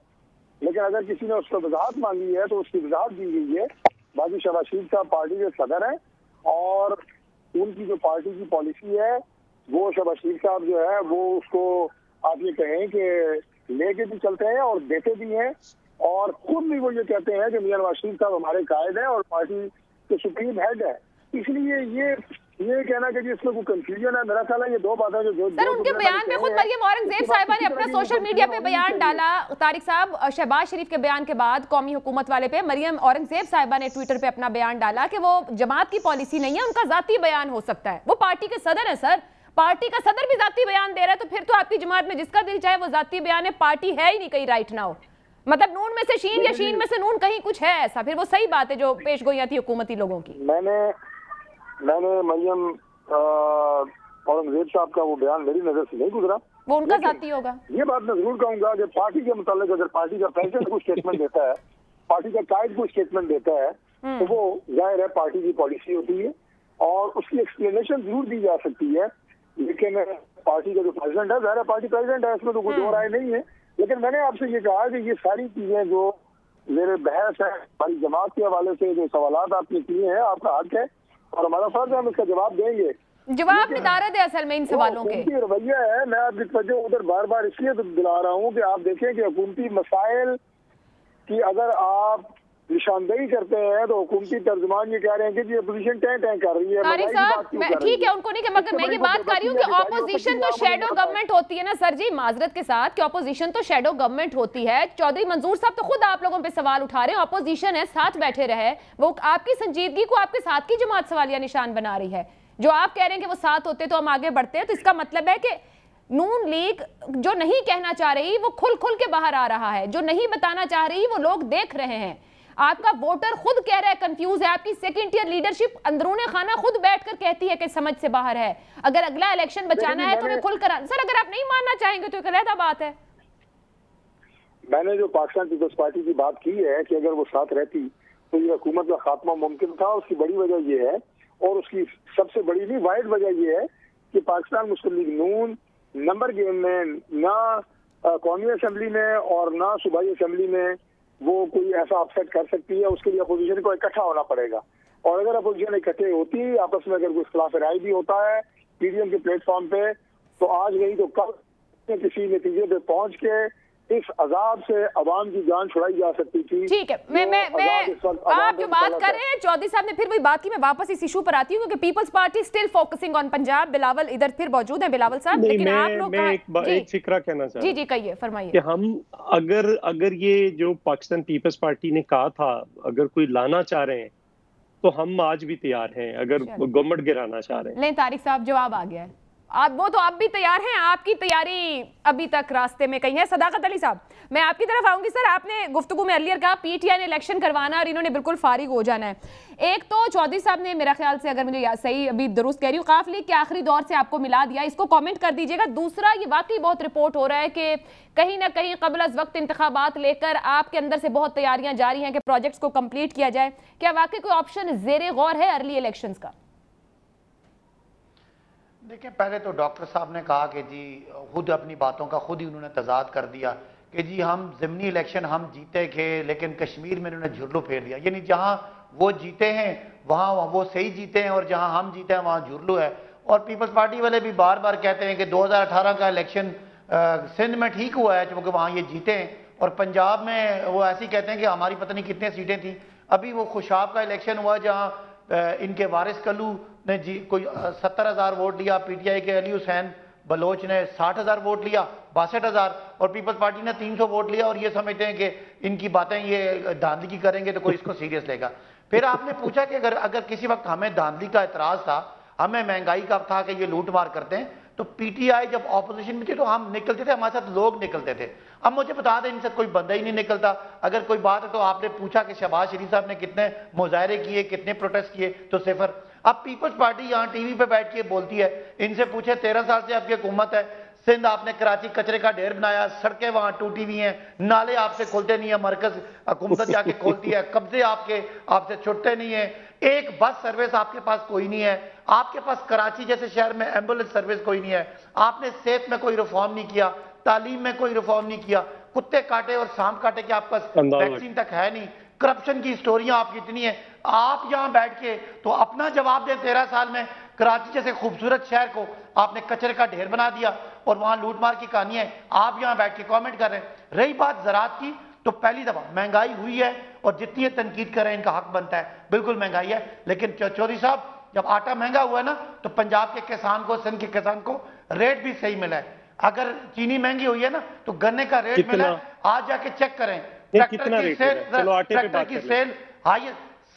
लेकिन अगर किसी ने उसको वजाहत मांगी है तो उसकी वजाहत दी गई है। बाकी शहबाज शरीफ साहब पार्टी के सदर हैं और उनकी जो पार्टी की पॉलिसी है वो शहबाज शरीफ साहब जो है वो उसको आप ये कहें कि लेके भी चलते हैं और देते भी हैं, और खुद भी वो ये कहते हैं कि मियां नवाज शरीफ साहब हमारे कायद हैं और पार्टी के सुप्रीम हेड है। इसलिए ये कहना कि इसमें कोई कंफ्यूजन है, मेरा ख्याल है ये दो बातें जो सर उनके बयान पे खुद मरियम औरंगजेब साहिबा ने अपना सोशल मीडिया पे बयान डाला। तारिक साहब, शहबाज शरीफ के बयान के बाद कौमी हुकूमत वाले पे मरियम औरंगजेब साहिबा ने ट्विटर पे अपना बयान डाला कि वो जमात की पॉलिसी नहीं है, उनका जाती बयान हो सकता है। वो पार्टी के सदर है सर, पार्टी का सदर भी जाती बयान दे रहा है, तो फिर तो आपकी जमात में जिसका दिल चाहे वो जाती बयान है, पार्टी है ही नहीं कहीं राइट नाउ। मतलब नून में से शीन या शीन में से नून, कहीं कुछ है ऐसा, फिर वो सही बात है जो पेश गोइयां थी हुकूमती लोगों की। मैंने मरियम औरंगजेब साहब का वो बयान मेरी नजर से नहीं गुजरा, वो उनका जाती होगा। ये बात मैं जरूर कहूंगा कि पार्टी के मुतालिक अगर पार्टी का प्रेसिडेंट कोई स्टेटमेंट देता है, पार्टी का कायद कोई स्टेटमेंट देता है, तो वो जाहिर है पार्टी की पॉलिसी होती है और उसकी एक्सप्लेनेशन जरूर दी जा सकती है। लेकिन पार्टी का जो प्रेसिडेंट है, जाहिर है पार्टी प्रेसिडेंट है, इसमें तो कोई दो राय नहीं है। लेकिन मैंने आपसे ये कहा कि ये सारी चीजें जो मेरे बहस है हमारी जमात के हवाले से जो सवाल आपने किए हैं, आपका हक है और हमारा फर्ज है, हम इसका जवाब देंगे। जवाब निदारत है असल में इन सवालों के। रवैया है, मैं आपकी तवज्जो उधर बार बार इसलिए तो दिला रहा हूँ कि आप देखें कि हुकूमती मसाइल की अगर आप निशानदेही करते हैं तो हुकूमती तर्जुमान ये कह रहे हैं कि अपोजिशन टैं कर रही है। तारिक साहब, ठीक है उनको नहीं कि, मगर मैं ये बात कर रही हूँ कि ऑपोजिशन तो शैडो गवर्नमेंट होती है ना सर जी, माजरत के साथ कि ऑपोजिशन तो शैडो गवर्नमेंट होती है। चौधरी मंजूर साहब तो खुद आप लोगों पे सवाल उठा रहे हैं, ऑपोजिशन है साथ बैठे रहे, वो आपकी संजीदगी को आपके साथ की जमात सवालिया निशान बना रही है। जो आप कह रहे हैं कि वो साथ होते तो हम आगे बढ़ते हैं, तो इसका मतलब है कि नून लीग जो नहीं कहना चाह रही वो खुल खुल के बाहर आ रहा है, जो नहीं बताना चाह रही वो लोग देख रहे हैं। आपका वोटर खुद कह रहा है, कंफ्यूज है, आपकी सेकंड टियर लीडरशिप अंदरूने खाना खुद बैठकर कहती है कि समझ से बाहर है। अगर अगला इलेक्शन बचाना है तो हमें खुल कर, सर अगर आप नहीं मानना चाहेंगे तो एक अलग बात है। मैंने जो पाकिस्तान पीपल्स पार्टी की बात की है कि अगर वो साथ रहती तो ये हुकूमत का खात्मा मुमकिन था। उसकी बड़ी वजह ये है और उसकी सबसे बड़ी भी वाइड वजह ये है कि पाकिस्तान मुस्लिम लीग नून नंबर गेम में ना कौमी असेंबली में और ना सूबाई असेंबली में वो कोई ऐसा अपसेट कर सकती है। उसके लिए अपोजिशन को इकट्ठा होना पड़ेगा, और अगर अपोजिशन इकट्ठे होती आपस में अगर कोई इख्तिलाफ राय भी होता है पीडीएम के प्लेटफॉर्म पे, तो आज नहीं तो कल किसी नतीजे पे पहुंच के इस अजाब से अवाम की जान छुड़ाई जा सकती थी। ठीक है, मैं आप जो बात कर रहे हैं चौधरी साहब ने फिर वही बात की, मैं वापस इस इशू पर आती हूँ क्योंकि peoples party still focusing on Punjab. Bilawal इधर फिर मौजूद है, बिलावल साहब, लेकिन आप लोग एक फिक्रा कहना चाहता हूं। जी कहिए, फरमाइए। कि हम अगर ये जो पाकिस्तान पीपल्स पार्टी ने कहा था अगर कोई लाना चाह रहे हैं तो हम आज भी तैयार हैं, अगर गवर्नमेंट गिराना चाह रहे हैं। लें तारिक साहब, जवाब आ गया है, आप वो तो आप भी तैयार हैं, आपकी तैयारी अभी तक रास्ते में कहीं है। सदाकत अली साहब, मैं आपकी तरफ आऊंगी। सर, आपने गुफ्तगू में अर्लियर कहा पीटीआई ने इलेक्शन करवाना और इन्होंने बिल्कुल फारिग हो जाना है। एक तो चौधरी साहब ने मेरा ख्याल से, अगर मुझे याद सही अभी दुरुस्त कह रही हूँ, काफ लीग के आखिरी दौर से आपको मिला दिया, इसको कमेंट कर दीजिएगा। दूसरा, ये वाकई बहुत रिपोर्ट हो रहा है कि कहीं ना कहीं कबल अज वक्त इंतखाबात लेकर आपके अंदर से बहुत तैयारियां जारी हैं कि प्रोजेक्ट्स को कंप्लीट किया जाए। क्या वाकई कोई ऑप्शन जेर गौर है अर्ली इलेक्शंस का? देखिए, पहले तो डॉक्टर साहब ने कहा कि जी खुद अपनी बातों का खुद ही उन्होंने तजाद कर दिया कि जी हम ज़िमनी इलेक्शन हम जीते थे लेकिन कश्मीर में उन्होंने झुर्लू फेर दिया, यानी जहां वो जीते हैं वहां वो सही जीते हैं और जहां हम जीते हैं वहां झुर्लू है। और पीपल्स पार्टी वाले भी बार बार कहते हैं कि 2018 का इलेक्शन सिंध में ठीक हुआ है क्योंकि वहां ये जीते हैं, और पंजाब में वो ऐसे ही कहते हैं कि हमारी पता नहीं कितने सीटें थी। अभी वो खुशाब का इलेक्शन हुआ जहां इनके वारिस कल्लू ने जी कोई 70,000 वोट लिया, पीटीआई के अली हुसैन बलोच ने 60,000 वोट लिया, 62,000, और पीपल्स पार्टी ने 300 वोट लिया, और ये समझते हैं कि इनकी बातें ये धांधली करेंगे तो कोई इसको सीरियस लेगा। फिर आपने पूछा कि अगर किसी वक्त हमें धांधली का एतराज था, हमें महंगाई का था कि ये लूट मार करते हैं, तो पीटीआई जब ऑपोजिशन में थी तो हम निकलते थे, हमारे साथ लोग निकलते थे। अब मुझे बता दें इनसे कोई बंदा ही नहीं निकलता। अगर कोई बात है तो आपने पूछा कि शहबाज शरीफ साहब ने कितने मुजाहरे किए, कितने प्रोटेस्ट किए, तो सिफर। अब पीपल्स पार्टी यहाँ टीवी पे बैठ के बोलती है, इनसे पूछे 13 साल से आपकी हुकूमत है, सिंध आपने कराची कचरे का ढेर बनाया, सड़कें वहां टूटी हुई हैं, नाले आपसे खोलते नहीं है, मरकज हुकूमत जाके खोलती है, कब्जे आपसे छुटते नहीं है, एक बस सर्विस आपके पास कोई नहीं है, आपके पास कराची जैसे शहर में एम्बुलेंस सर्विस कोई नहीं है, आपने सेहत में कोई रिफॉर्म नहीं किया, तालीम में कोई रिफॉर्म नहीं किया, कुत्ते काटे और सांप काटे के आपके पास वैक्सीन तक है नहीं, करप्शन की स्टोरियां आपकी इतनी है। आप यहां बैठ के तो अपना जवाब दें, 13 साल में कराची जैसे खूबसूरत शहर को आपने कचरे का ढेर बना दिया और वहां लूटमार की कहानी है, आप यहां बैठ के कमेंट कर रहे हैं। रही बात ज़राअत की, तो पहली दफा महंगाई हुई है और जितनी ये तनकीद कर रहे हैं इनका हक बनता है, बिल्कुल महंगाई है, लेकिन चौधरी साहब जब आटा महंगा हुआ है ना तो पंजाब के किसान को, सिंध के किसान को रेट भी सही मिला है। अगर चीनी महंगी हुई है ना तो गन्ने का रेट मिला है, आज जाके चेक करें। ट्रैक्टर की सेल हाई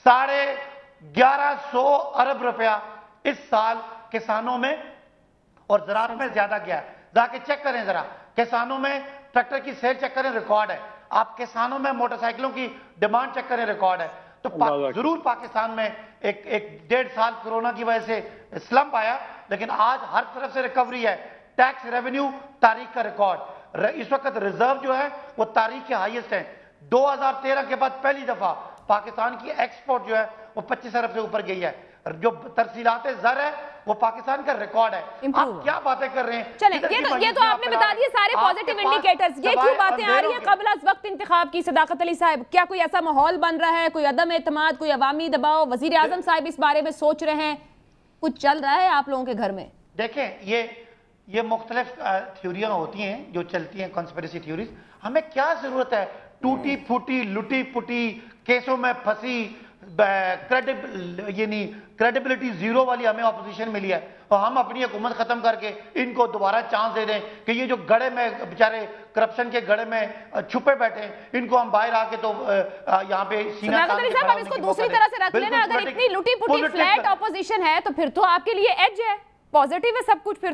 1150 अरब रुपया इस साल किसानों में और ज़राअत में ज्यादा गया है। जाके चेक करें जरा, किसानों में ट्रैक्टर की सेल चेक करें, रिकॉर्ड है। आप किसानों में मोटरसाइकिलों की डिमांड चेक करें, रिकॉर्ड है। तो जरूर पाकिस्तान में एक 1.5 साल कोरोना की वजह से स्लंप आया, लेकिन आज हर तरफ से रिकवरी है। टैक्स रेवेन्यू तारीख का रिकॉर्ड, इस वक्त रिजर्व जो है वो तारीख के हाईएस्ट है। 2013 के बाद पहली दफा पाकिस्तान की एक्सपोर्ट जो है वो 25 अरब से ऊपर गई है। जो तरसीलाते ज़र है वो पाकिस्तान का रिकॉर्ड है। आप क्या बातें कर रहे हैं? चलें, ये तो आपने बता दिए सारे पॉजिटिव इंडिकेटर्स। ये क्यों बातें आ रही है कबल अज़ वक्त इंतखाब की? सदाकत अली साहब, क्या कोई ऐसा माहौल बन रहा है, कोई अदम एतमाद, कोई अवामी दबाव? वजीर आजम साहब इस बारे में सोच रहे हैं, कुछ चल रहा है आप लोगों के घर में? देखें, ये मुख्तलिफ थ्योरियां होती हैं जो चलती हैं, कॉन्स्पिरेसी थ्योरीज। हमें क्या जरूरत है टूटी फूटी लुटी पुटी केसों में फंसी क्रेडिबिलिटी जीरो वाली हमें ऑपोजिशन मिली है, और हम अपनी हुकूमत खत्म करके इनको दोबारा चांस दे दें कि ये जो गड़े में बेचारे करप्शन के गड़े में छुपे बैठे हैं, इनको हम बाहर आके तो यहाँ पे सीना तान के साहब, इसको दूसरी तरह से रख लेना। अगर इतनी लुटी पुटी फ्लैट ऑपोजिशन है तो फिर तो आपके लिए एज है, पॉजिटिव है सब कुछ। फिर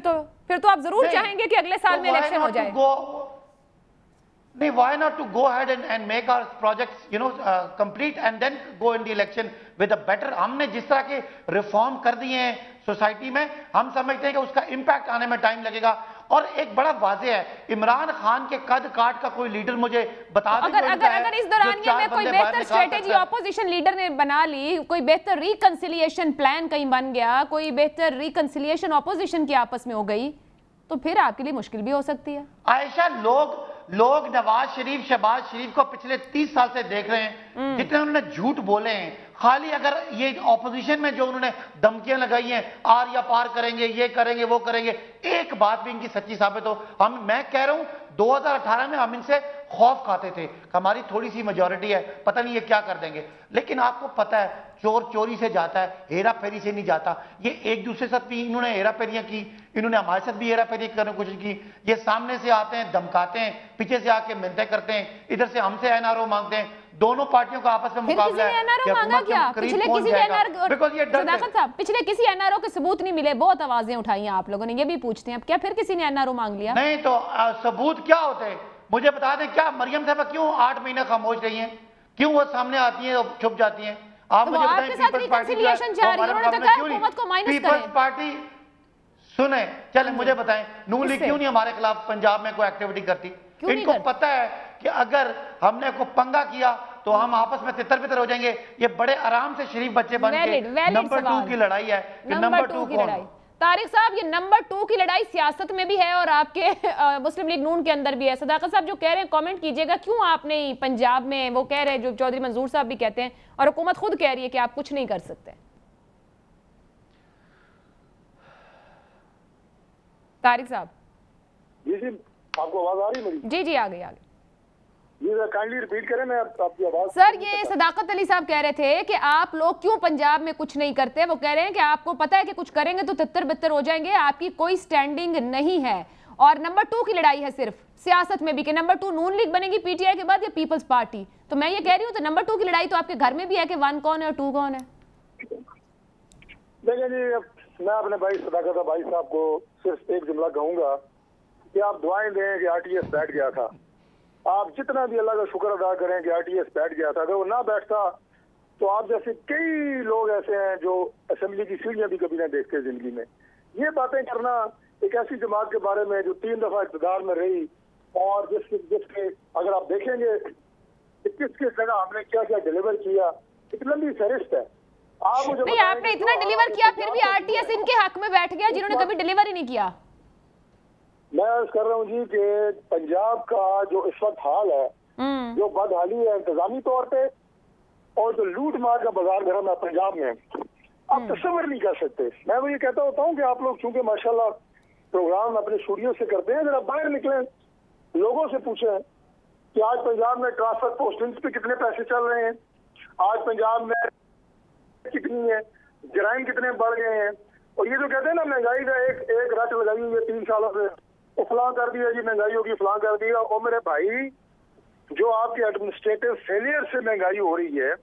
तो आप जरूर चाहेंगे कि अगले साल में इलेक्शन हो जाए। नहीं, why not to go ahead and make our projects, complete and then go in the election with a better। हमने जिस तरह के रिफॉर्म कर दिए हैं सोसाइटी में, हम समझते हैं कि उसका इम्पैक्ट आने में टाइम लगेगा। और एक बड़ा वाजे है, इमरान खान के कद काट का कोई लीडर मुझे बता दे। अगर इस दौरानिया में कोई बेहतर स्ट्रेटेजी ऑपोजिशन लीडर ने बना ली, कोई बेहतर रिकंसिलिएशन प्लान कहीं बन गया, कोई बेहतर रिकंसिलिएशन ऑपोजिशन की आपस में हो गई, तो फिर आपके लिए मुश्किल भी हो सकती है। आयशा, लोग नवाज शरीफ, शहबाज शरीफ को पिछले 30 साल से देख रहे हैं, जितने उन्होंने झूठ बोले हैं। खाली अगर ये ऑपोजिशन में जो उन्होंने धमकियां लगाई हैं, आर या पार करेंगे, ये करेंगे, वो करेंगे, एक बात भी इनकी सच्ची साबित हो। मैं कह रहा हूं 2018 में हम इनसे खौफ खाते थे, हमारी थोड़ी सी मेजॉरिटी है, पता नहीं ये क्या कर देंगे। लेकिन आपको पता है, चोर चोरी से जाता है, हेरा फेरी से नहीं जाता। ये एक दूसरे साथ भी इन्होंने हेरा फेरियां की, इन्होंने हमारे साथ भी हेरा फेरी करने की कोशिश की। ये सामने से आते हैं, धमकाते हैं, पीछे से आके मिन्नतें करते हैं, इधर से हमसे एनआरओ मांगते हैं। दोनों पार्टियों का आपस में मुकाबला है। पिछले किसी एनआरओ के सबूत नहीं मिले, बहुत आवाजें उठाई हैं आप लोगों ने, ये भी पूछते हैं अब क्या फिर किसी ने एनआरओ मांग लिया? नहीं तो सबूत क्या होते हैं मुझे बता दें। क्या मरियम साहब क्यों 8 महीने खामोश रही हैं? क्यों वो सामने आती हैं और छुप जाती हैं? आप मुझे बताएं। पीपल्स पार्टी सुने, चले मुझे बताएं, नून लीग क्यों नहीं हमारे खिलाफ पंजाब में कोई एक्टिविटी करती? इनको पता है कि अगर हमने को पंगा किया तो हम आपस में तितर बितर हो जाएंगे। ये बड़े आराम से शरीफ बच्चे बन के नंबर 2 की लड़ाई है। नंबर 2 की लड़ाई, तारिक साहब, ये नंबर 2 की लड़ाई सियासत में भी है और आपके मुस्लिम लीग नून के अंदर भी है। सदाकत साहब जो कह रहे हैं कमेंट कीजिएगा, क्यों आपने पंजाब में, वो कह रहे हैं जो चौधरी मंजूर साहब भी कहते हैं और हुकूमत खुद कह रही है कि आप कुछ नहीं कर सकते। तारिक साहब। जी जी, आपको आवाज आ रही है मेरी? जी जी, आ गई आ गई। काइंडली रिपीट करें, मैं आपकी आवाज। सर, ये सदाकत अली साहब कह रहे थे कि आप लोग क्यों पंजाब में कुछ नहीं करते। वो कह रहे हैं कि आपको पता है कि कुछ करेंगे तो तितर बितर हो जाएंगे, आपकी कोई स्टैंडिंग नहीं है। और नंबर 2 की लड़ाई है सिर्फ सियासत में भी कि नंबर 2 नून लीग बनेगी पीटीआई के बाद या पीपल्स पार्टी। तो मैं ये कह रही हूँ तो नंबर 2 की लड़ाई तो आपके घर में भी है कि 1 कौन है और 2 कौन है। देखिए जी, मैं अपने भाई सदाकत भाई साहब को सिर्फ एक जुमला कहूंगा कि आप दुआएं दें कि आरटीएस बैठ गया था। आप जितना भी अल्लाह का शुक्र अदा करें कि आरटीएस बैठ गया था। अगर वो ना बैठता तो आप जैसे कई लोग ऐसे हैं जो असेंबली की सीढ़ियां भी कभी ना देखते जिंदगी में। ये बातें करना एक ऐसी जमात के बारे में जो 3 दफा इक़्तिदार में रही और जिसके अगर आप देखेंगे किस किस जगह हमने क्या क्या डिलीवर किया, एक लंबी फहरिस्त है। आप मुझे नहीं, आपने इतना डिलीवर किया फिर भी आरटीएस इनके हक में बैठ गया जिन्होंने कभी डिलीवर ही नहीं किया। मैं अर्ज कर रहा हूँ जी कि पंजाब का जो इस वक्त हाल है, जो बदहाली है इंतजामी तौर पे और जो लूट मार का बाजार गर्म है पंजाब में, आप तस्वर नहीं कर सकते। मैं वो ये कहता होता हूँ कि आप लोग चूंकि माशाल्लाह प्रोग्राम अपने स्टूडियो से करते हैं, जरा बाहर निकलें, लोगों से पूछें कि आज पंजाब में ट्रांसफर पोस्टिंग्स पे कितने पैसे चल रहे हैं, आज पंजाब में कितनी है, जराइम कितने बढ़ गए हैं। और ये जो कहते हैं ना महंगाई का एक रट लगाई हुई है 3 सालों से, वो फलां कर दिया जी, महंगाई होगी, फलां कर दिया। और मेरे भाई, जो आपके एडमिनिस्ट्रेटिव फेलियर से महंगाई हो रही है,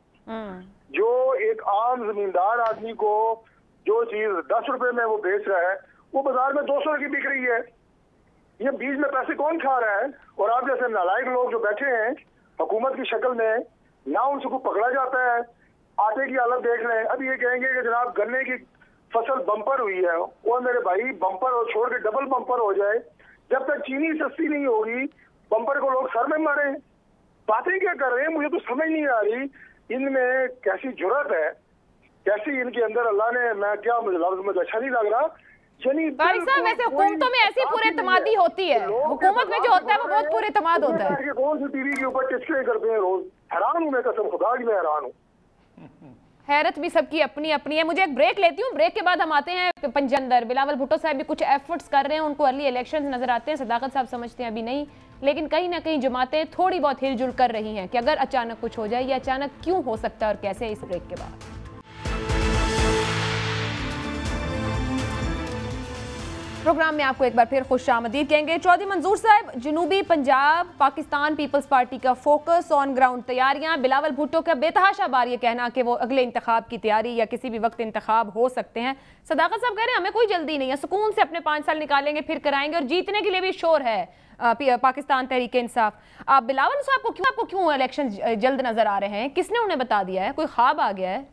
जो एक आम जमींदार आदमी को जो चीज 10 रुपए में वो बेच रहा है, वो बाजार में 200 की बिक रही है। ये बीच में पैसे कौन खा रहा है? और आप जैसे नालायक लोग जो बैठे हैं हुकूमत की शक्ल में, ना उनको पकड़ा जाता है। आटे की हालत देख लें, अब ये कहेंगे कि जनाब गन्ने की फसल बम्पर हुई है। और मेरे भाई, बम्पर और छोड़ के डबल बम्पर हो जाए, जब तक चीनी सस्ती नहीं होगी बम्पर को लोग सर में मारे। बातें क्या कर रहे हैं, मुझे तो समझ नहीं आ रही इनमें कैसी जुर्रत है, कैसी इनके अंदर अल्लाह ने, मैं क्या, मुझे लफ्ज मुझे अच्छा नहीं लग रहा। वैसे हुकूमतों में ऐसी पूरे तमादी होती है, हुकूमत में जो होता है वो बहुत पूरे तमाद होता है। कौन सी टीवी के ऊपर टिचके करते हैं रोज, हैरान हूँ मैं, कसम खुदा की मैं हैरान हूँ। हैरत भी सबकी अपनी अपनी है। मुझे एक ब्रेक लेती हूँ, ब्रेक के बाद हम आते हैं पंजंदर। बिलावल भुट्टो साहब भी कुछ एफर्ट्स कर रहे हैं, उनको अर्ली इलेक्शंस नजर आते हैं। सदाकत साहब समझते हैं अभी नहीं, लेकिन कहीं ना कहीं जमातें थोड़ी बहुत हिलजुल कर रही हैं कि अगर अचानक कुछ हो जाए, ये अचानक क्यों हो सकता है और कैसे, इस ब्रेक के बाद। प्रोग्राम में आपको एक बार फिर खुशामदीद कहेंगे। चौधरी मंजूर साहब, जनूबी पंजाब पाकिस्तान पीपल्स पार्टी का फोकस ऑन ग्राउंड तैयारियां, बिलावल भुट्टो का बेतहाशा बार ये कहना कि वो अगले इंतखाब की तैयारी या किसी भी वक्त इंतखाब हो सकते हैं। सदाकत साहब कह रहे हैं हमें कोई जल्दी नहीं है, सुकून से अपने 5 साल निकालेंगे, फिर कराएंगे, और जीतने के लिए भी शोर है पाकिस्तान तहरीक इंसाफ। बिलावल साहब को क्यों इलेक्शन जल्द नजर आ रहे हैं? किसने उन्हें बता दिया है? कोई ख्वाब आ गया है?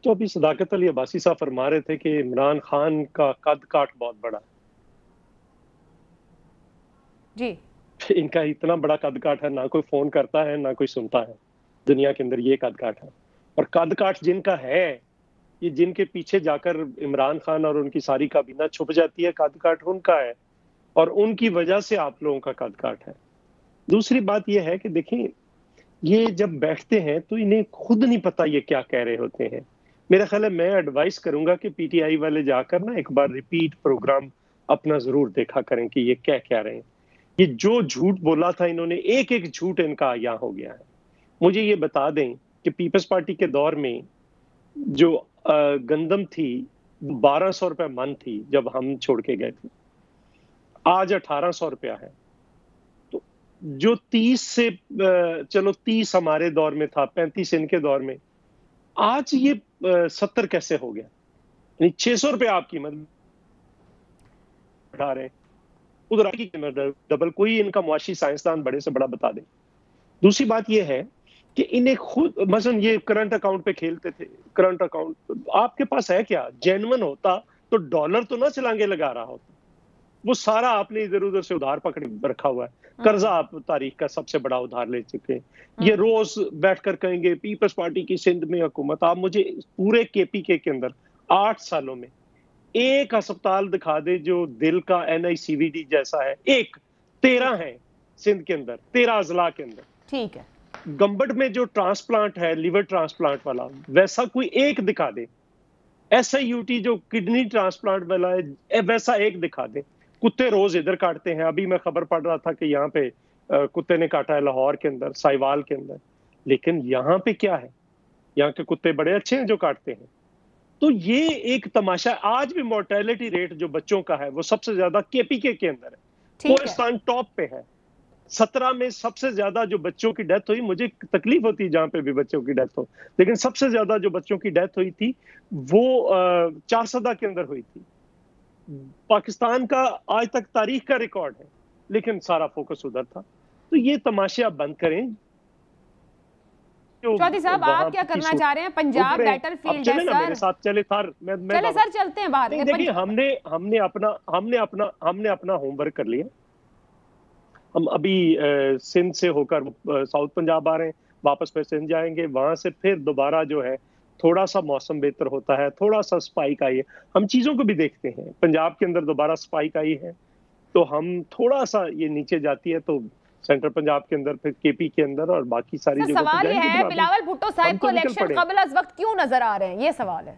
तो अभी सदाकत अली अब्बासी साहब फरमा रहे थे कि इमरान खान का कद काठ बहुत बड़ा जी। इनका इतना बड़ा कद काठ है, ना कोई फोन करता है ना कोई सुनता है दुनिया के अंदर, ये कद काठ है। और कद काठ जिनका है, ये जिनके पीछे जाकर इमरान खान और उनकी सारी काबीना छुप जाती है, कद काठ उनका है और उनकी वजह से आप लोगों का कद काठ है। दूसरी बात यह है कि देखिए, ये जब बैठते हैं तो इन्हें खुद नहीं पता ये क्या कह रहे होते हैं। मेरा ख्याल है, मैं एडवाइस करूंगा कि पीटीआई वाले जाकर ना एक बार रिपीट प्रोग्राम अपना जरूर देखा करें कि ये क्या कह रहे हैं। ये जो झूठ बोला था इन्होंने, एक एक झूठ इनका यहाँ हो गया है। मुझे ये बता दें कि पीपल्स पार्टी के दौर में जो गंदम थी 1200 रुपए मन थी जब हम छोड़ के गए थे, आज 1800 रुपया है। तो जो 30 से चलो 30 हमारे दौर में था, 35 इनके दौर में, आज ये 70 कैसे हो गया? यानी 600 रुपया आप कीमत बढ़ा रहे हैं, उधर की कीमत डबल। कोई इनका मुआशी साइंसदान बड़े से बड़ा बता दे। दूसरी बात यह है कि इन्हें खुद, मसलन ये करंट अकाउंट पे खेलते थे। करंट अकाउंट आपके पास है क्या? जेन्युइन होता तो डॉलर तो ना छलांगे लगा रहा होता। वो सारा आपने इधर उधर से उधार पकड़ रखा हुआ है। कर्जा आप तारीख का सबसे बड़ा उधार ले चुके हैं। ये रोज बैठकर कहेंगे पीपल्स पार्टी की सिंध में हुकूमत। आप मुझे पूरे केपीके के अंदर 8 सालों में एक अस्पताल दिखा दे जो दिल का NICVD जैसा है। 13 है सिंध के अंदर, 13 अजला के अंदर। ठीक है। गंबट में जो ट्रांसप्लांट है, लिवर ट्रांसप्लांट वाला, वैसा कोई एक दिखा दे। SIUT जो किडनी ट्रांसप्लांट वाला है, वैसा एक दिखा दे। कुत्ते रोज इधर काटते हैं। अभी मैं खबर पढ़ रहा था कि यहाँ पे कुत्ते ने काटा है लाहौर के अंदर, साहिवाल के अंदर। लेकिन यहाँ पे क्या है? यहाँ के कुत्ते बड़े अच्छे हैं जो काटते हैं। तो ये एक तमाशा। आज भी मोर्टेलिटी रेट जो बच्चों का है वो सबसे ज्यादा केपीके के अंदर है। कोहिस्तान टॉप पे है। 17 में सबसे ज्यादा जो बच्चों की डेथ हुई, मुझे तकलीफ होती है जहां पे भी बच्चों की डेथ हो, लेकिन सबसे ज्यादा जो बच्चों की डेथ हुई थी वो 4 के अंदर हुई थी। पाकिस्तान का आज तक तारीख का रिकॉर्ड है, लेकिन सारा फोकस उधर था। तो ये तमाशे आप बंद करें। चौधरी साहब, आप क्या करना चाह रहे हैं? पंजाब बैटलफील्ड है सर। मेरे साथ चले सर, चले सर, चलते हैं बाहर। देखिए, हमने अपना होमवर्क कर लिया। हम अभी सिंध से होकर साउथ पंजाब आ रहे हैं, वापस फिर सिंध जाएंगे। वहां से फिर दोबारा जो है थोड़ा सा मौसम बेहतर होता है, थोड़ा सा स्पाइक आई है। हम चीजों को भी देखते हैं। पंजाब के अंदर दोबारा स्पाइक आई है तो हम थोड़ा सा ये नीचे जाती है तो सेंट्रल पंजाब के अंदर, फिर केपी के अंदर और बाकी सारी जगह। सवाल ये है, बिलावल भुट्टो साहब को इलेक्शन कबल अज वक्त क्यों नजर आ रहे हैं? ये सवाल है।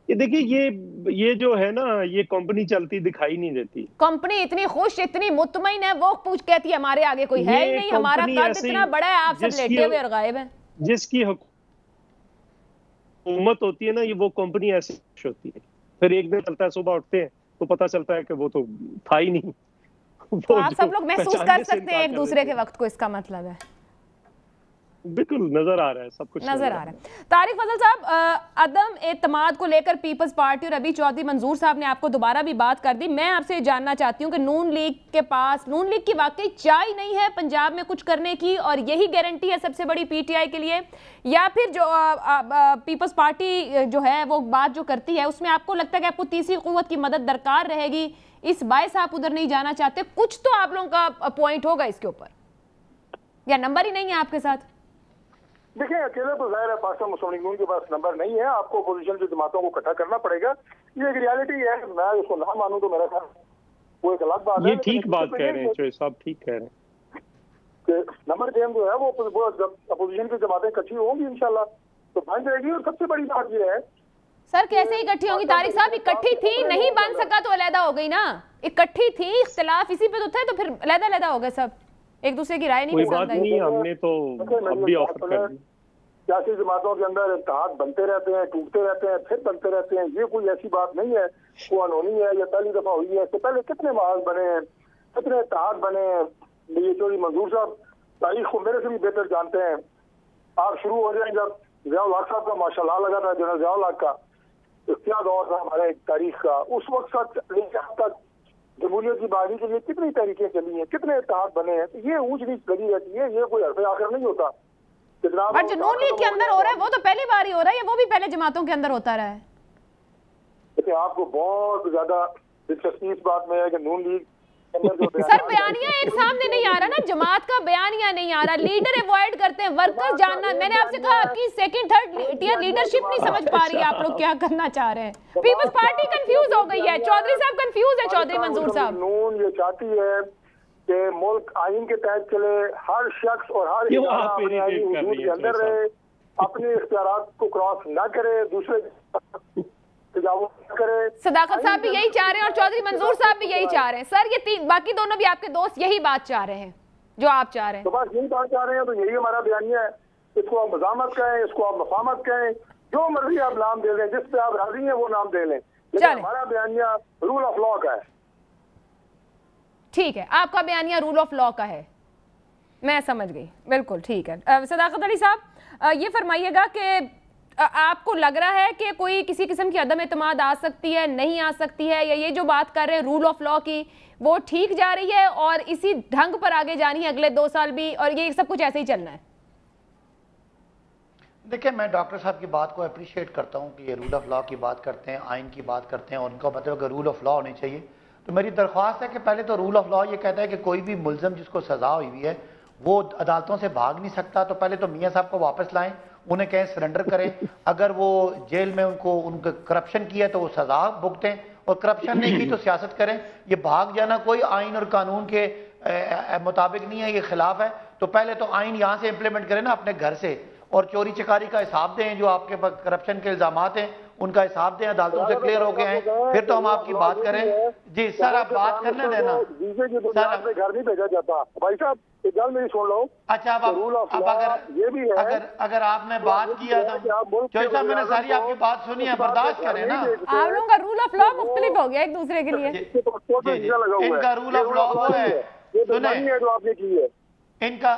ये देखिए, ये जो है ना, ये कंपनी चलती दिखाई नहीं देती। कंपनी इतनी खुश, इतनी मुतमईन है, वो पूछ कहती है हमारे आगे कोई है ही नहीं, हमारा कद इतना बड़ा है, आप सब लेटे हुए और गायब हैं। जिसकी हुकूमत होती है ना, ये वो कंपनी ऐसी होती है। फिर एक दिन चलता है, सुबह उठते हैं तो पता चलता है कि वो तो था ही नहीं। तो आप सब लोग महसूस कर सकते हैं एक दूसरे के वक्त को, इसका मतलब है। बिल्कुल नजर आ रहा है, सब कुछ नजर आ रहा है। तारिक फजल साहब, अदम एतमाद को लेकर पीपल्स पार्टी और अभी चौधरी मंजूर साहब ने आपको दोबारा भी बात कर दी। मैं आपसे जानना चाहती हूँ कि नून लीग के पास, नून लीग की वाकई चाय नहीं है पंजाब में कुछ करने की, और यही गारंटी है सबसे बड़ी पीटीआई के लिए, या फिर जो पीपल्स पार्टी जो है वो बात जो करती है उसमें आपको लगता है कि आपको तीसरी कुव्वत की मदद दरकार रहेगी, इस बायस आप उधर नहीं जाना चाहते? कुछ तो आप लोगों का पॉइंट होगा इसके ऊपर, या नंबर ही नहीं है आपके साथ? देखिए, अकेले तो जाहिर है पाकिस्तान मुस्लिम लीग नून के पास नंबर नहीं है। आपको अपोजिशन की जमातों को इकट्ठा करना पड़ेगा। ये एक रियलिटी है। मैं उसको ना मानूं तो मेरा ख्याल वो एक अलग बात है। ये ठीक बात कह रहे हैं चौधरी साहब, ठीक कह रहे हैं कि नंबर गेम जो है वो जब अपोजिशन की जमातें इकट्ठी होंगी इंशाल्लाह तो बन जाएगी। और सबसे बड़ी बात ये है सर, कैसे इकट्ठी होंगी? तारिक साहब, इकट्ठी थी, नहीं बन सका तो अलहदा हो गई ना। इकट्ठी थी, इख्तिलाफ इसी पे तो थे, तो फिर अलहदा अलहदा हो गए सब, एक दूसरे की राय नहीं पसंद आई। हमने तो अब भी ऑफर कर दी। सियासी जमातों के अंदर इत्तेहाद बनते रहते हैं, टूटते रहते हैं, फिर बनते रहते हैं। ये कोई ऐसी बात नहीं है वो अनहोनी है या पहली दफा हुई है। इससे पहले कितने महाज बने हैं, कितने इत्तेहाद बने हैं। ये चौधरी मंजूर साहब तारीख को मेरे से भी बेहतर जानते हैं। आप शुरू हो जाए जब ज़ियाउल हक साहब का माशाल्लाह लगा था, जनरल ज़ियाउल हक का क्या दौर था हमारे तारीख का, उस वक्त तक जमहूरियत की बहाली के लिए कितनी तहरीकें चली हैं, कितने इत्तेहाद बने हैं। तो ये ऊंच नीच लगी रहती है। ये कोई हरफ आखिर नहीं होता बट जो नून लीग के अंदर हो रहा है वो तो पहली बार ही हो रहा है, या वो भी पहले जमातों के अंदर होता रहा है? देखिए, आपको बहुत ज्यादा दिलचस्पी इस बात में है कि नून लीग सर बयानिया एक सामने नहीं आ रहा ना, जमात का बयानिया नहीं आ रहा, लीडर अवॉइड करते हैं, वर्कर जानना। मैंने आपसे कहा आपकी सेकंड थर्ड टियर लीडरशिप नहीं समझ पा रही है, आप लोग क्या करना चाह रहे हैं। पीपल्स पार्टी कंफ्यूज हो गई है, चौधरी साहब कंफ्यूज है, चौधरी मंजूर साहब। नून ये चाहती है कि मुल्क आइन के तहत चले, हर शख्स और हर इदारा अपने आईनी हुदूद के अंदर रहे, अपने इख्तियारात को क्रॉस ना करे, दूसरे करे। सदाकत साहब भी यही चाह रहे हैं और चौधरी मंजूर साहब भी यही चाह रहे हैं। सर ये तीन बाकी दोनों भी आपके दोस्त यही बात चाह रहे हैं जो आप चाह रहे हैं। तो बस यही बात चाह रहे हैं, तो यही हमारा बयानिया है। इसको आप मज़ामत कहें, इसको आप मफामत कहें, जो मर्जी आप नाम दे लें, जिस पे आप राजी हैं वो नाम दे लें, लेकिन हमारा बयानिया रूल ऑफ लॉ का है। ठीक है, आपका बयानिया रूल ऑफ लॉ का है, मैं समझ गई, बिल्कुल ठीक है। सदाकत अली साहब ये फरमाइएगा कि आपको लग रहा है कि कोई किसी किस्म की अदम एतमाद आ सकती है, नहीं आ सकती है, या ये जो बात कर रहे हैं रूल ऑफ लॉ की वो ठीक जा रही है और इसी ढंग पर आगे जानी है अगले 2 साल भी, और ये सब कुछ ऐसे ही चलना है? देखिए, मैं डॉक्टर साहब की बात को अप्रिशिएट करता हूँ कि ये रूल ऑफ लॉ की बात करते हैं, आइन की बात करते हैं, और उनका मतलब अगर रूल ऑफ लॉ होनी चाहिए तो मेरी दरख्वास्त है कि पहले तो रूल ऑफ लॉ ये कहता है कि कोई भी मुल्ज़म जिसको सज़ा हुई है वो अदालतों से भाग नहीं सकता, तो पहले तो मियाँ साहब को वापस लाएं, उन्हें कहें सरेंडर करें। अगर वो जेल में उनको करप्शन किया तो वो सजा भुगतें, और करप्शन नहीं की तो सियासत करें। ये भाग जाना कोई आइन और कानून के मुताबिक नहीं है, ये खिलाफ है। तो पहले तो आइन यहाँ से इम्प्लीमेंट करें ना, अपने घर से, और चोरी चकारी का हिसाब दें, जो आपके पास करप्शन के इल्जामात हैं उनका हिसाब दें, अदालतों से क्लियर हो गए हैं, फिर तो हम आपकी बात करें। जी सर, आप बात करने देना सर, घर नहीं भेजा जाता भाई साहब, गल मेरी सुन लो। अच्छा, अब ये भी है, अगर आपने बात किया तो चौधरी साहब मैंने सारी आपकी बात सुनी है, बर्दाश्त करें ना। आप लोगों का रूल ऑफ लॉ मुख्तलिफ हो गया एक दूसरे के लिए। इनका रूल ऑफ लॉ वो है, सुने जो आपने की है इनका,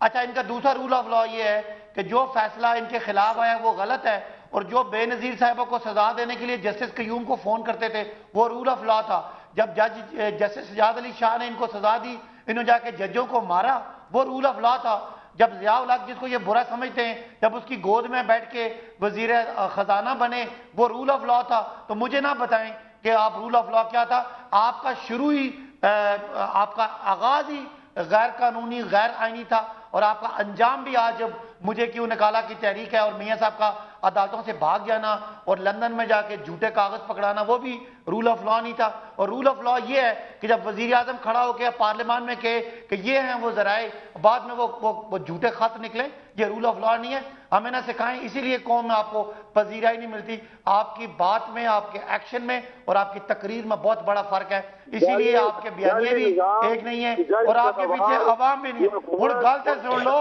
अच्छा इनका दूसरा रूल ऑफ लॉ ये है कि जो फैसला इनके खिलाफ आया वो गलत है, और जो बेनजीर साहबों को सजा देने के लिए जस्टिस कयूम को फोन करते थे वो रूल ऑफ लॉ था। जब जस्टिस सजाद अली शाह ने इनको सजा दी, इन्होंने जाके जजों को मारा, वो रूल ऑफ लॉ था। जब ज़ियाउल हक, जिसको ये बुरा समझते हैं, जब उसकी गोद में बैठ के वजीर खजाना बने, वो रूल ऑफ लॉ था। तो मुझे ना बताएं कि आप रूल ऑफ लॉ क्या था। आपका शुरू ही आपका आगाज ही गैर कानूनी गैर आईनी था, और आपका अंजाम भी आज जब मुझे क्यों निकाला की तहरीक है, और मियाँ साहब का अदालतों से भाग जाना और लंदन में जाके झूठे कागज पकड़ाना, वो भी रूल ऑफ लॉ नहीं था। और रूल ऑफ लॉ ये है कि जब वजीर आजम खड़ा होकर पार्लियामान में कहे कि ये हैं वो जराए, बाद में वो झूठे खत निकले, ये रूल ऑफ लॉ नहीं है। हमें ना सिखाएं, इसीलिए कौम में आपको पजीराई नहीं मिलती। आपकी बात में, आपके एक्शन में और आपकी तकरीर में बहुत बड़ा फर्क है, इसीलिए आपके बयानिए भी एक नहीं है और आपके पीछे अवाम भी नहीं है। हुण गल ते सुन लो,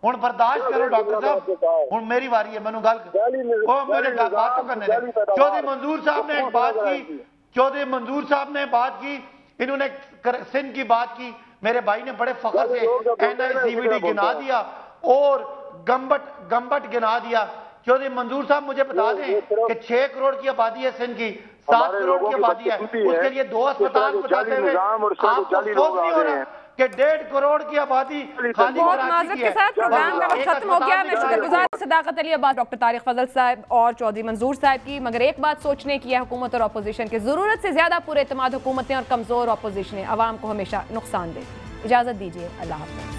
हुण बर्दाश्त करो डॉक्टर साहब, हुण मेरी वारी है, मैनू गल मेरे बात तो करने दे। चौधरी मंजूर साहब ने एक बात की, चौधरी मंजूर साहब ने बात की, इन्होंने सिंध की बात की, मेरे भाई ने बड़े फख्र से NICVD गिना दिया और गंबट गिना दिया। चौधरी मंजूर साहब मुझे बता दें कि 6 करोड़ की आबादी है सिंध की, 7 करोड़ की आबादी है, उसके लिए 2 अस्पताल बताते हुए आपको अफसोस नहीं हो रहा कि 1.5 करोड़ की आबादी खाली माजरत के साथ प्रोग्राम का वक्त खत्म हो गया। मैं शुक्रगुजार सदाकत अली अब्बास, डॉक्टर तारिक फजल साहब और चौधरी मंजूर साहब की। मगर एक बात सोचने की है हुकूमत और अपोजिशन की, जरूरत से ज्यादा पुरएतमाद हुकूमतें और कमजोर अपोजिशन अवाम को हमेशा नुकसान दे। इजाजत दीजिए, अल्लाह हाफ़िज़।